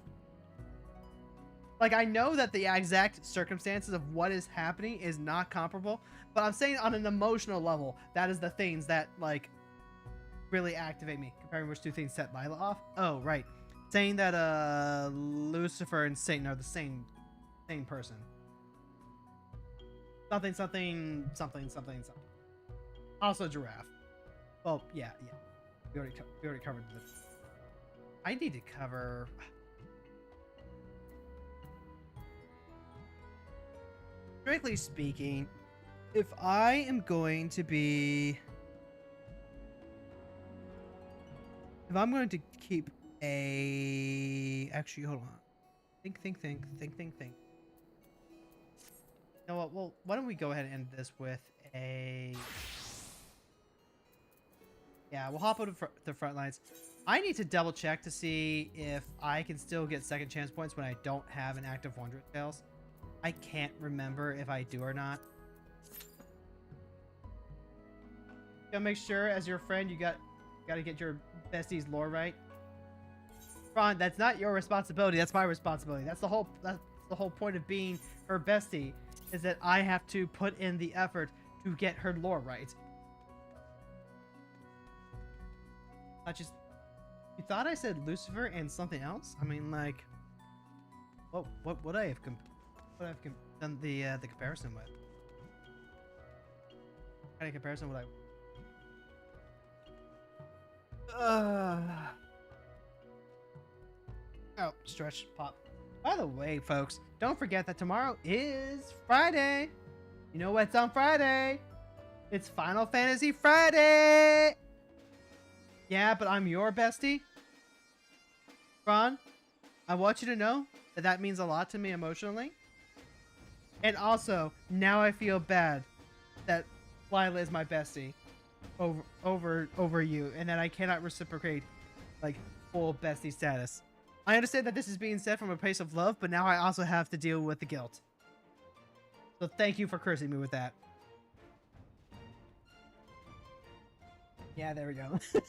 Speaker 1: Like, I know that the exact circumstances of what is happening is not comparable, but I'm saying on an emotional level, that is the things that, like, really activate me. Comparing which two things set Lila off. Oh, right. Saying that Lucifer and Satan are the same person. Something, something, something, something, something. Also giraffe. Well, yeah. We already covered this. I need to cover... Strictly speaking, if I am going to be... If I'm going to keep a... Actually, hold on. Think. You know what? Well, why don't we go ahead and end this with a... Yeah, we'll hop over the front lines. I need to double check to see if I can still get second chance points when I don't have an active Wonder Tails. I can't remember if I do or not. Gotta make sure, as your friend, you gotta get your bestie's lore right. Ron, that's not your responsibility. That's my responsibility. That's the whole point of being her bestie, is that I have to put in the effort to get her lore right. You thought I said Lucifer and something else? I mean, like, what would I have done the comparison with? What kind of comparison would I? Oh, stretch, pop. By the way, folks, don't forget that tomorrow is Friday. You know what's on Friday? It's Final Fantasy Friday. Yeah, but I'm your bestie. Ron, I want you to know that that means a lot to me emotionally. And also, now I feel bad that Lila is my bestie over you, and that I cannot reciprocate, like, full bestie status. I understand that this is being said from a place of love, but now I also have to deal with the guilt. So thank you for cursing me with that. Yeah, there we go. So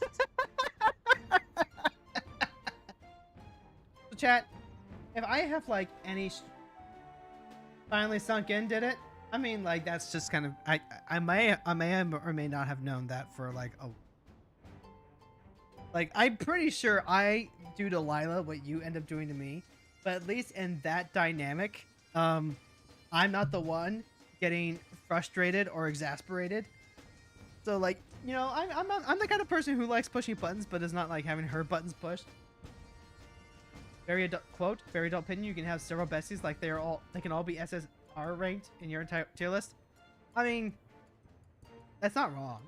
Speaker 1: chat, if I have, like, any finally sunk in, did it? I mean, like, that's just kind of... I may or may not have known that for, like, a... Like, I'm pretty sure I do to Lila what you end up doing to me. But at least in that dynamic, I'm not the one getting frustrated or exasperated. So, like, you know, I'm the kind of person who likes pushing buttons, but is not like having her buttons pushed. Very adult quote, very adult opinion. You can have several besties, like they can all be SSR ranked in your entire tier list. I mean, that's not wrong.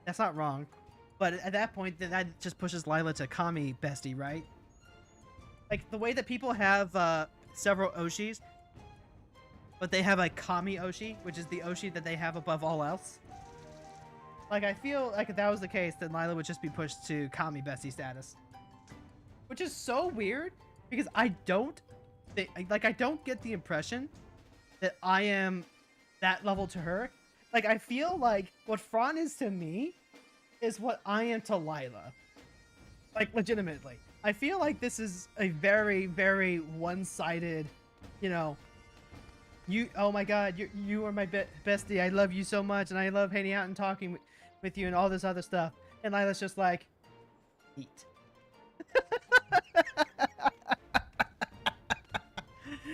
Speaker 1: That's not wrong. But at that point, then that just pushes Lila to Kami bestie, right? Like the way that people have several Oshis, but they have a Kami Oshi, which is the Oshi that they have above all else. Like, I feel like if that was the case, then Lila would just be pushed to Kami bestie status. Which is so weird, because I don't get the impression that I am that level to her. Like, I feel like what Fran is to me is what I am to Lila. Like, legitimately. I feel like this is a very, very one-sided, you know, oh my god, you are my bestie, I love you so much, and I love hanging out and talking with you and all this other stuff. And Lila's just like, eat.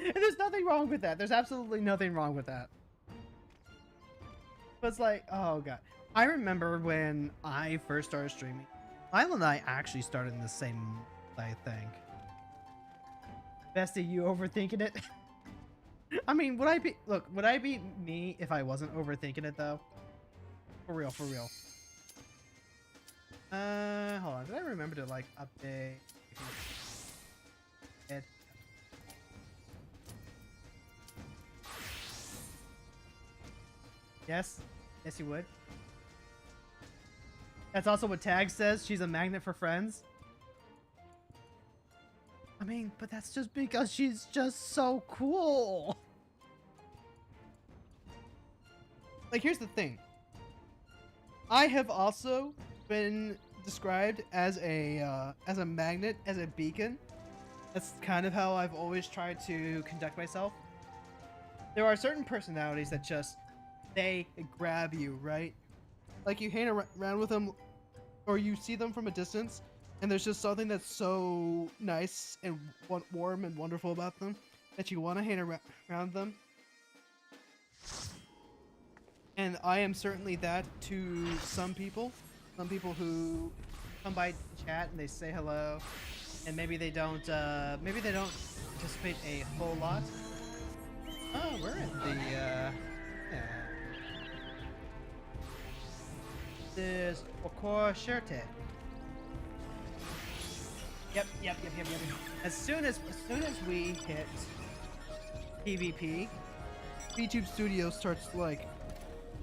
Speaker 1: And there's nothing wrong with that. There's absolutely nothing wrong with that. But it's like, oh god. I remember when I first started streaming, Lila and I actually started in the same, I think. Bestie, you overthinking it? I mean, would I be me if I wasn't overthinking it though? For real, for real. Hold on. Did I remember to like update? It. Yes. Yes, you would. That's also what Tag says. She's a magnet for friends. I mean, but that's just because she's just so cool. like, here's the thing. I have also been described as a magnet, as a beacon. That's kind of how I've always tried to conduct myself. There are certain personalities that just, they grab you, right? Like, you hang around with them, or you see them from a distance, and there's just something that's so nice and warm and wonderful about them that you want to hang around them. And I am certainly that to some people. Some people who come by chat and they say hello, and maybe they don't participate a whole lot. Oh, we're in the yeah. There's Okor-Shirte. Yep. As soon as we hit PvP, YouTube Studio starts like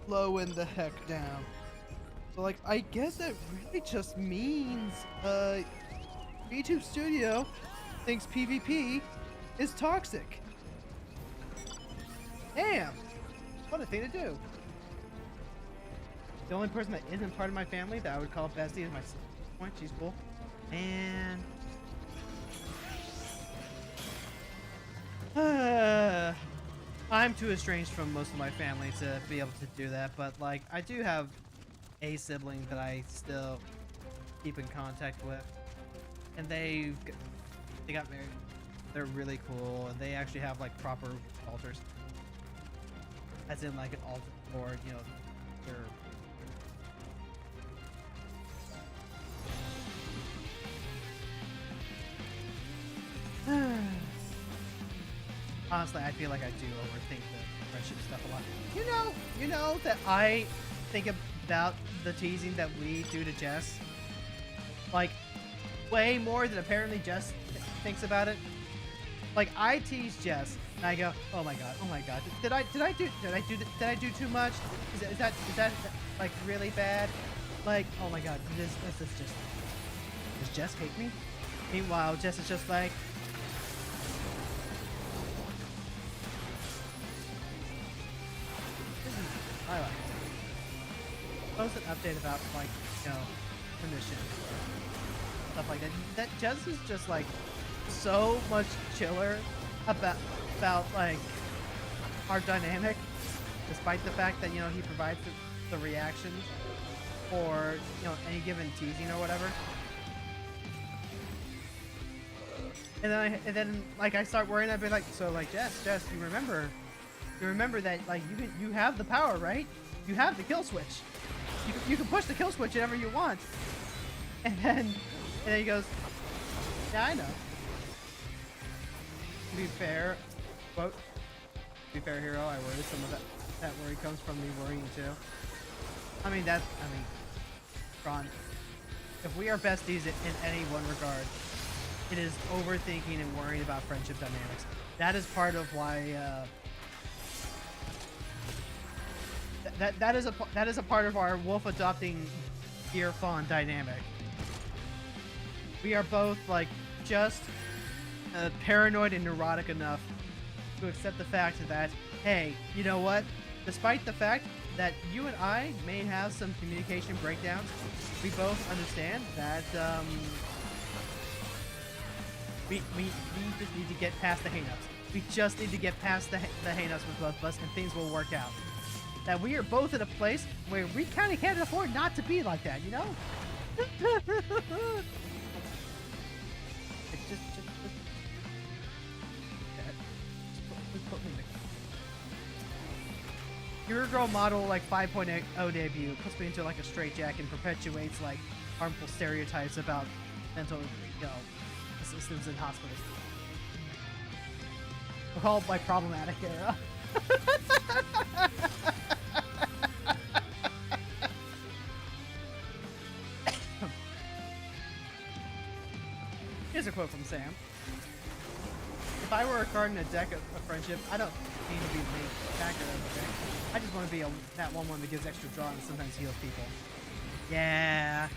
Speaker 1: slowing the heck down. So like, I guess that really just means YouTube Studio thinks PvP is toxic. Damn, what a thing to do. The only person that isn't part of my family that I would call bestie is my sister. Point, she's cool. And I'm too estranged from most of my family to be able to do that, but like, I do have a sibling that I still keep in contact with, and they got married. They're really cool, and they actually have like proper altars, as in like an altar board, you know. Honestly, I feel like I do overthink the friendship stuff a lot. You know that I think about the teasing that we do to Jess, like, way more than apparently Jess thinks about it. Like, I tease Jess, and I go, oh my god, did I do too much? Is that like really bad? Like, oh my god, this is just, does Jess hate me? Meanwhile, Jess is just like, I like it. Post an update about, like, you know, permission, stuff like that. That Jess is just like so much chiller about like our dynamic, despite the fact that, you know, he provides the reactions for, you know, any given teasing or whatever. And then like I start worrying. I'd be like, so like, Jess, you remember that, like, you have the power, right? You have the kill switch. You can push the kill switch whenever you want. And then he goes, yeah, I know. To be fair, quote, to be fair, hero, I worry. Some of that worry comes from me worrying too. I mean, Ron, if we are besties in any one regard, it is overthinking and worrying about friendship dynamics. That is part of why, that is a part of our wolf adopting deer fawn dynamic. We are both like just paranoid and neurotic enough to accept the fact that, hey, you know what? Despite the fact that you and I may have some communication breakdowns, we both understand that we just need to get past the hang-ups. We just need to get past the hang-ups with both of us, and things will work out. That we are both in a place where we kind of can't afford not to be like that, you know? It's just put me in the... Hero Girl model like 5.0 debut puts me into like a straitjacket and perpetuates like harmful stereotypes about mental, you know, assistance in hospitals. We're called like problematic era. Here's a quote from Sam. If I were a card in a deck of friendship, I don't need to be the main attacker of the deck. I just want to be that one that gives extra draw and sometimes heals people. Yeah.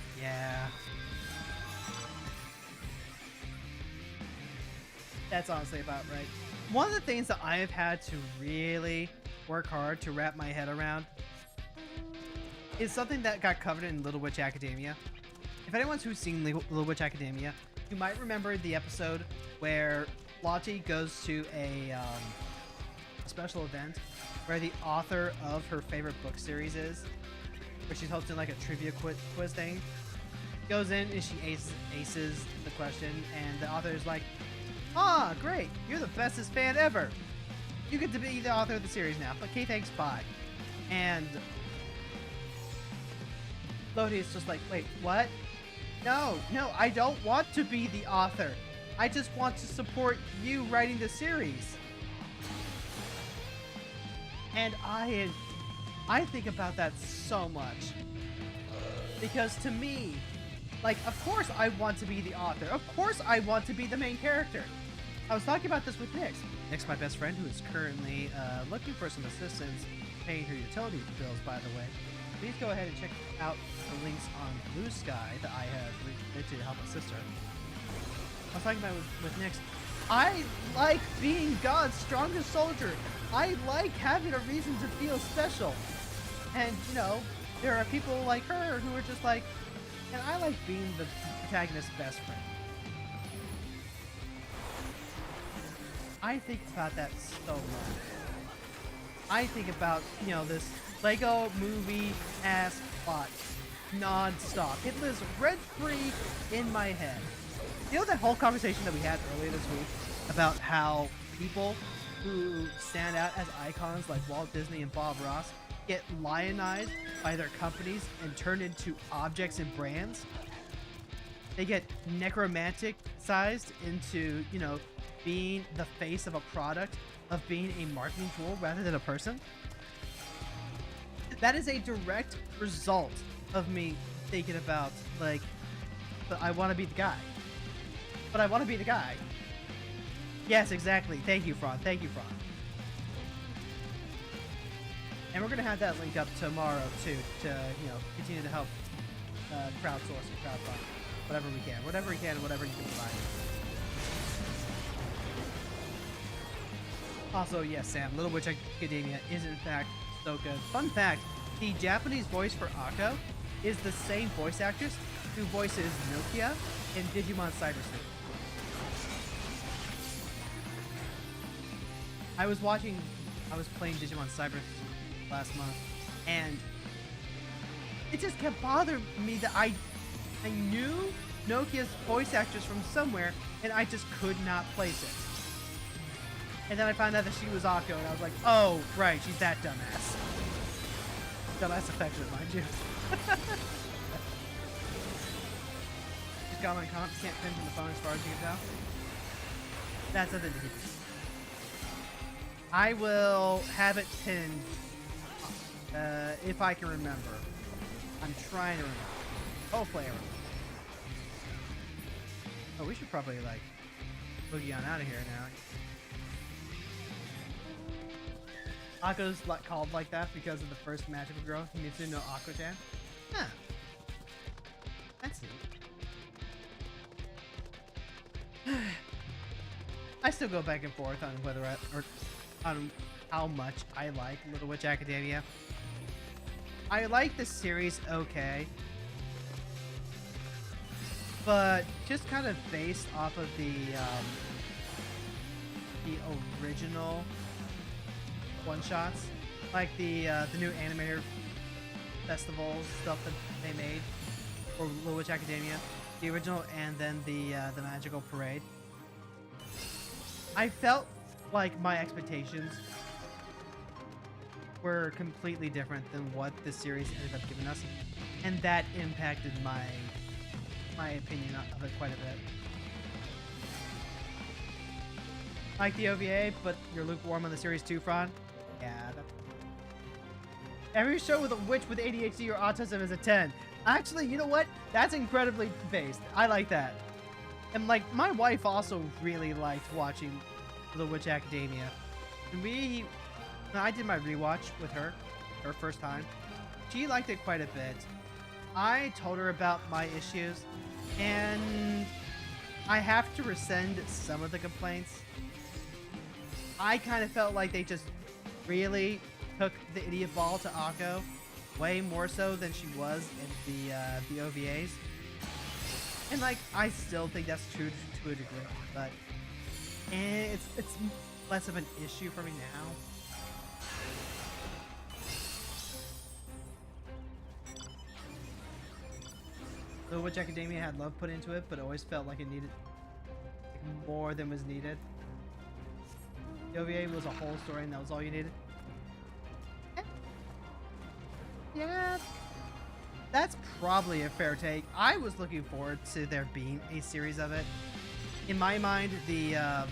Speaker 1: That's honestly about right. One of the things that I have had to really work hard to wrap my head around is something that got covered in Little Witch Academia. If anyone's who's seen Little Witch Academia, you might remember the episode where Lottie goes to a special event where the author of her favorite book series is, where she's hosting like a trivia quiz thing. Goes in and she aces the question, and the author is like, "Ah, great! You're the bestest fan ever. You get to be the author of the series now. Okay, thanks, bye." And Lottie is just like, "Wait, what? No, I don't want to be the author. I just want to support you writing the series." And I think about that so much. Because to me, like, of course I want to be the author. Of course I want to be the main character. I was talking about this with Nix. Nix, my best friend, who is currently looking for some assistance paying her utility bills, by the way. Please go ahead and check out the links on Blue Sky that I have linked to help my sister. I was talking about it with Nix. I like being God's strongest soldier. I like having a reason to feel special. And, you know, there are people like her who are just like, and I like being the protagonist's best friend. I think about that so much. I think about, you know, this Lego movie-ass plot non-stop. It lives rent-free in my head. You know that whole conversation that we had earlier this week about how people who stand out as icons like Walt Disney and Bob Ross get lionized by their companies and turned into objects and brands? They get necromantic-sized into, you know, being the face of a product, of being a marketing tool rather than a person? That is a direct result of me thinking about, like, but I want to be the guy. But I want to be the guy. Yes, exactly. Thank you, Fron. Thank you, Fron. And we're going to have that link up tomorrow, too, to, you know, continue to help crowdsource and crowdfund. Whatever we can. Whatever we can and whatever you can provide. Also, yes, Sam, Little Witch Academia is, in fact, so good. Fun fact, the Japanese voice for Akko is the same voice actress who voices Nokia in Digimon Cyber Sleuth. I was playing Digimon Cyber last month, and it just kept bothering me that I knew Nokia's voice actress from somewhere, and I just could not place it. And then I found out that she was Akko, and I was like, oh, right, she's that dumbass. Dumbass affectionate, mind you. She's got my comps, can't pin from the phone as far as you can tell. That's nothing to do. I will have it pinned if I can remember. I'm trying to remember. Hopefully I remember. Oh, we should probably, like, boogie on out of here now. Akko's like called like that because of the first magical girl, Mitsuno Akko-chan. Huh. That's neat. I still go back and forth on whether on how much I like Little Witch Academia. I like the series okay, but just kind of based off of the original one-shots, like the new animator festivals stuff that they made for Little Witch Academia, the original, and then the magical parade. I felt like my expectations were completely different than what the series ended up giving us, and that impacted my opinion of it quite a bit. Like the OVA, but you're lukewarm on the series too, Fron? Yeah. Every show with a witch with ADHD or autism is a 10. Actually, you know what? That's incredibly based. I like that. And, like, my wife also really liked watching Little Witch Academia. And when I did my rewatch with her first time, she liked it quite a bit. I told her about my issues, and I have to rescind some of the complaints. I kind of felt like they just really took the idiot ball to Akko way more so than she was in the OVAs. And like, I still think that's true to a degree, but it's less of an issue for me now. Little Witch Academia had love put into it, but it always felt like it needed more than was needed. The OVA was a whole story, and that was all you needed. Yeah, that's probably a fair take. I was looking forward to there being a series of it. In my mind, the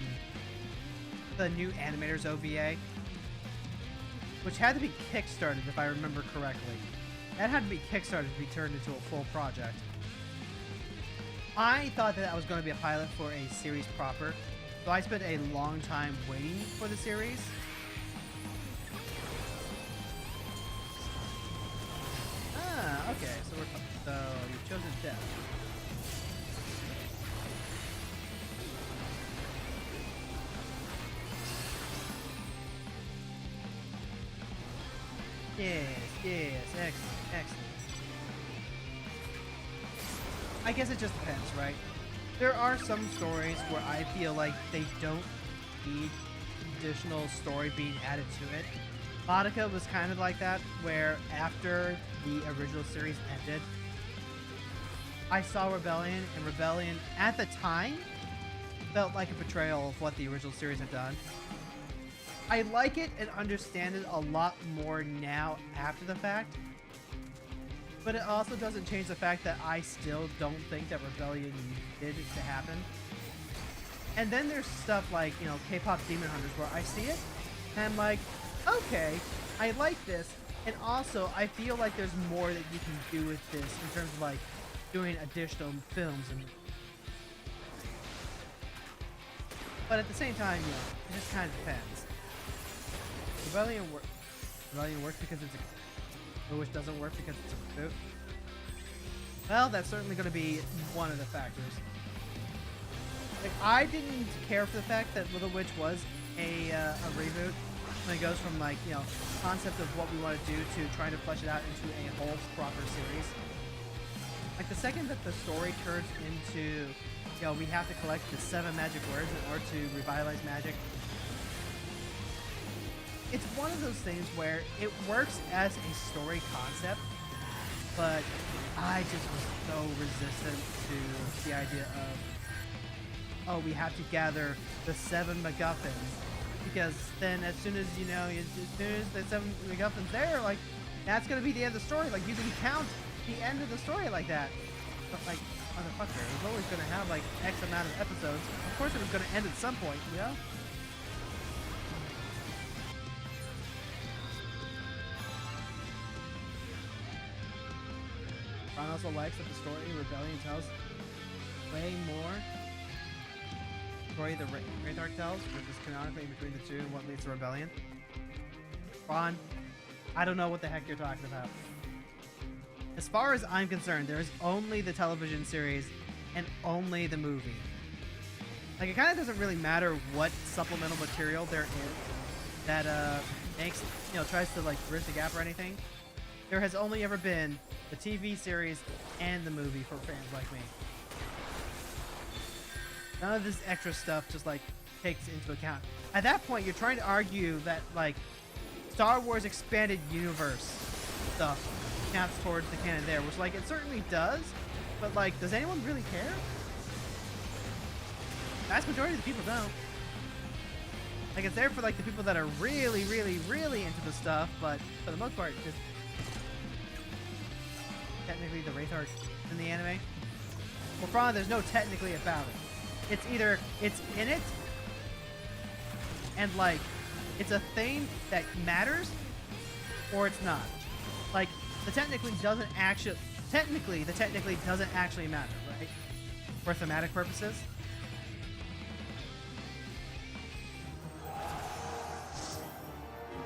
Speaker 1: new Animators OVA, which had to be kickstarted, if I remember correctly, that had to be kickstarted to be turned into a full project. I thought that was going to be a pilot for a series proper, so I spent a long time waiting for the series. Ah, okay, so you've chosen death. Yes, excellent, excellent. I guess it just depends, right? There are some stories where I feel like they don't need additional story being added to it. Madoka was kind of like that, where after the original series ended, I saw Rebellion, and Rebellion at the time felt like a betrayal of what the original series had done. I like it and understand it a lot more now after the fact, but it also doesn't change the fact that I still don't think that Rebellion needed to happen. And then there's stuff like, you know, K-pop Demon Hunters, where I see it and I'm like, okay, I like this, and also I feel like there's more that you can do with this in terms of like doing additional films. And but at the same time, you know, it just kind of depends. Rebellion works because it's a, which doesn't work because it's a reboot. Well, that's certainly going to be one of the factors. Like, I didn't care for the fact that Little Witch was a reboot, when it goes from, like, you know, concept of what we want to do to trying to flesh it out into a whole proper series. Like, the second that the story turns into, you know, we have to collect the 7 magic words in order to revitalize magic, it's one of those things where it works as a story concept, but I just was so resistant to the idea of, oh, we have to gather the 7 MacGuffins, because then as soon as, you know, as soon as the 7 MacGuffins there, like, that's gonna be the end of the story. Like, you can count the end of the story like that. But, like, motherfucker, it was always gonna have, like, X amount of episodes. Of course it was gonna end at some point, you know? Ron also likes that the story Rebellion tells way more story the Wraith Arc tells, which is canonically between the two and what leads to Rebellion. Ron, I don't know what the heck you're talking about. As far as I'm concerned, there is only the television series and only the movie. Like, it kind of doesn't really matter what supplemental material there is that makes, you know, tries to, like, bridge the gap or anything. There has only ever been the TV series and the movie for fans like me. None of this extra stuff just, like, takes into account. At that point, you're trying to argue that, like, Star Wars Expanded Universe stuff counts towards the canon there, which, like, it certainly does, but, like, does anyone really care? Vast majority of the people don't. Like, it's there for, like, the people that are really, really, really into the stuff, but for the most part, just technically the Wraith Arc in the anime. Well, probably there's no technically about it. It's either it's in it, and, like, it's a thing that matters, or it's not. Like, the technically doesn't actually matter, right? For thematic purposes.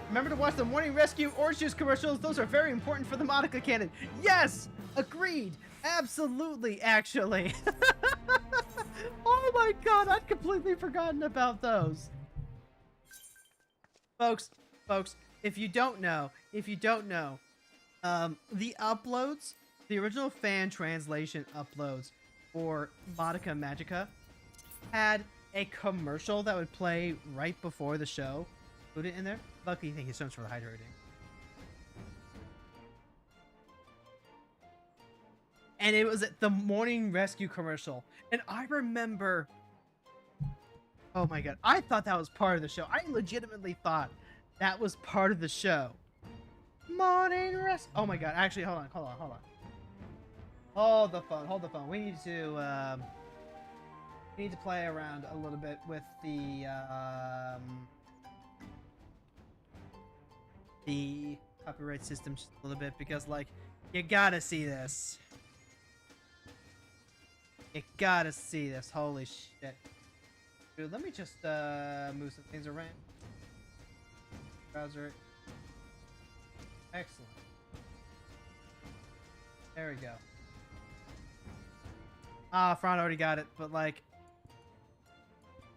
Speaker 1: Remember to watch the Morning Rescue Orange Juice commercials. Those are very important for the Madoka canon. Yes! Agreed! Absolutely, actually. Oh my god, I'd completely forgotten about those. Folks, if you don't know, The uploads, the original fan translation uploads for Madoka Magica had a commercial that would play right before the show. Put it in there. Lucky, thank you so much for the hydrating. And it was the morning rescue commercial. And I remember, oh my god, I thought that was part of the show. I legitimately thought that was part of the show. Morning rescue. Oh my god, actually, hold on. Hold the phone. We need to play around a little bit with the copyright system just a little bit, because like, you gotta see this. You gotta see this. Holy shit. Dude, let me just move some things around. Browser. Excellent. There we go. Ah, Fran already got it, but like,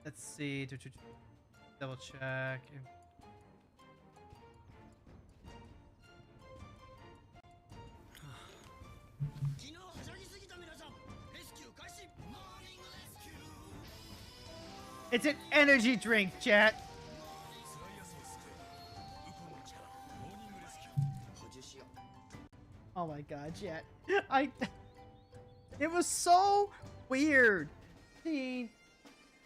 Speaker 1: let's see. Double check. It's an energy drink, chat. Oh my god, chat. It was so weird seeing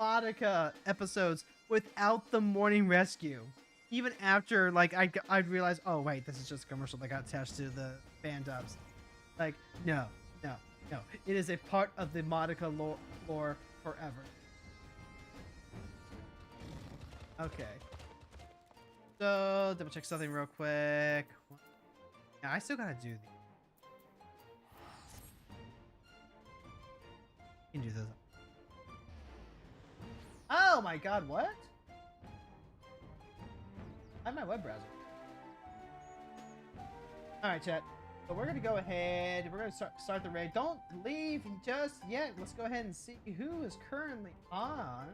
Speaker 1: Madoka episodes without the morning rescue. Even after, like, I'd realize, oh wait, this is just a commercial that got attached to the fan dubs. Like, no. It is a part of the Madoka lore forever. Okay. So, double check something real quick. Yeah, I still gotta do these. You can do this. Oh my god, what? I'm my web browser. Alright, chat. So we're gonna go ahead. We're gonna start the raid. Don't leave just yet. Let's go ahead and see who is currently on.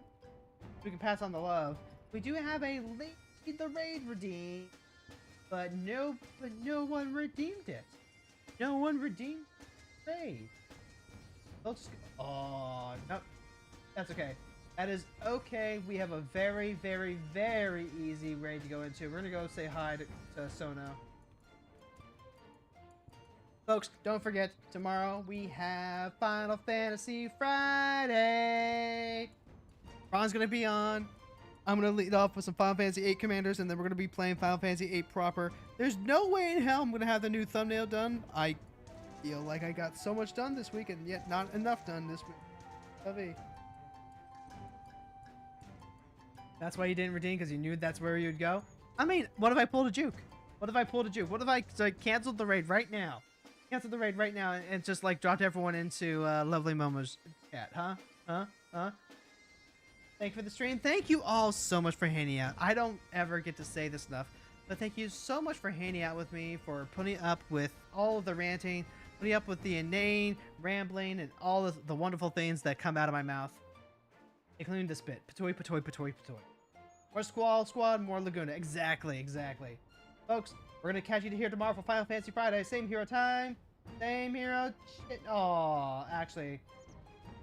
Speaker 1: We can pass on the love. We do have a link in the raid redeem, but no one redeemed it. No one redeemed the raid. Oh no, that's okay. That is okay. We have a very, very, very easy raid to go into. We're gonna go say hi to Sono. Folks, don't forget, tomorrow we have Final Fantasy Friday. Ron's gonna be on. I'm going to lead off with some Final Fantasy VIII commanders, and then we're going to be playing Final Fantasy VIII proper. There's no way in hell I'm going to have the new thumbnail done. I feel like I got so much done this week, and yet not enough done this week. Lovey. That's why you didn't redeem, because you knew that's where you'd go? I mean, what if I pulled a juke? What if I canceled the raid right now? Canceled the raid right now and just, like, dropped everyone into Lovely Momo's chat, huh? Thank you for the stream. Thank you all so much for hanging out. I don't ever get to say this enough, but thank you so much for hanging out with me, for putting up with all of the ranting, putting up with the inane rambling, and all of the wonderful things that come out of my mouth, including this bit. Patoy. More Squall, more Laguna. Exactly. Folks, we're going to catch you here tomorrow for Final Fantasy Friday. Same hero time. Same hero shit. Oh, actually.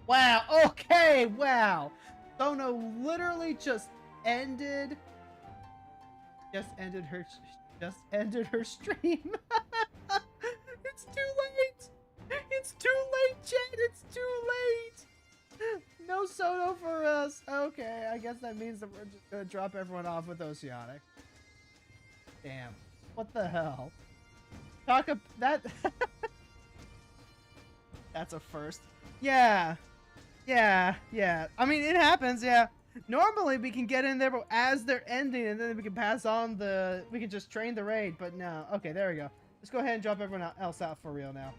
Speaker 1: Wow. Okay. Wow. Sono literally just ended her stream. It's too late. It's too late, chat. It's too late. No Sono for us. Okay, I guess that means that we're just gonna drop everyone off with Oceanic. Damn. What the hell? Talk about that. That's a first. Yeah. I mean, it happens, yeah. Normally, we can get in there but as they're ending, and then we can pass on we can just train the raid, but no. Okay, there we go. Let's go ahead and drop everyone else out for real now.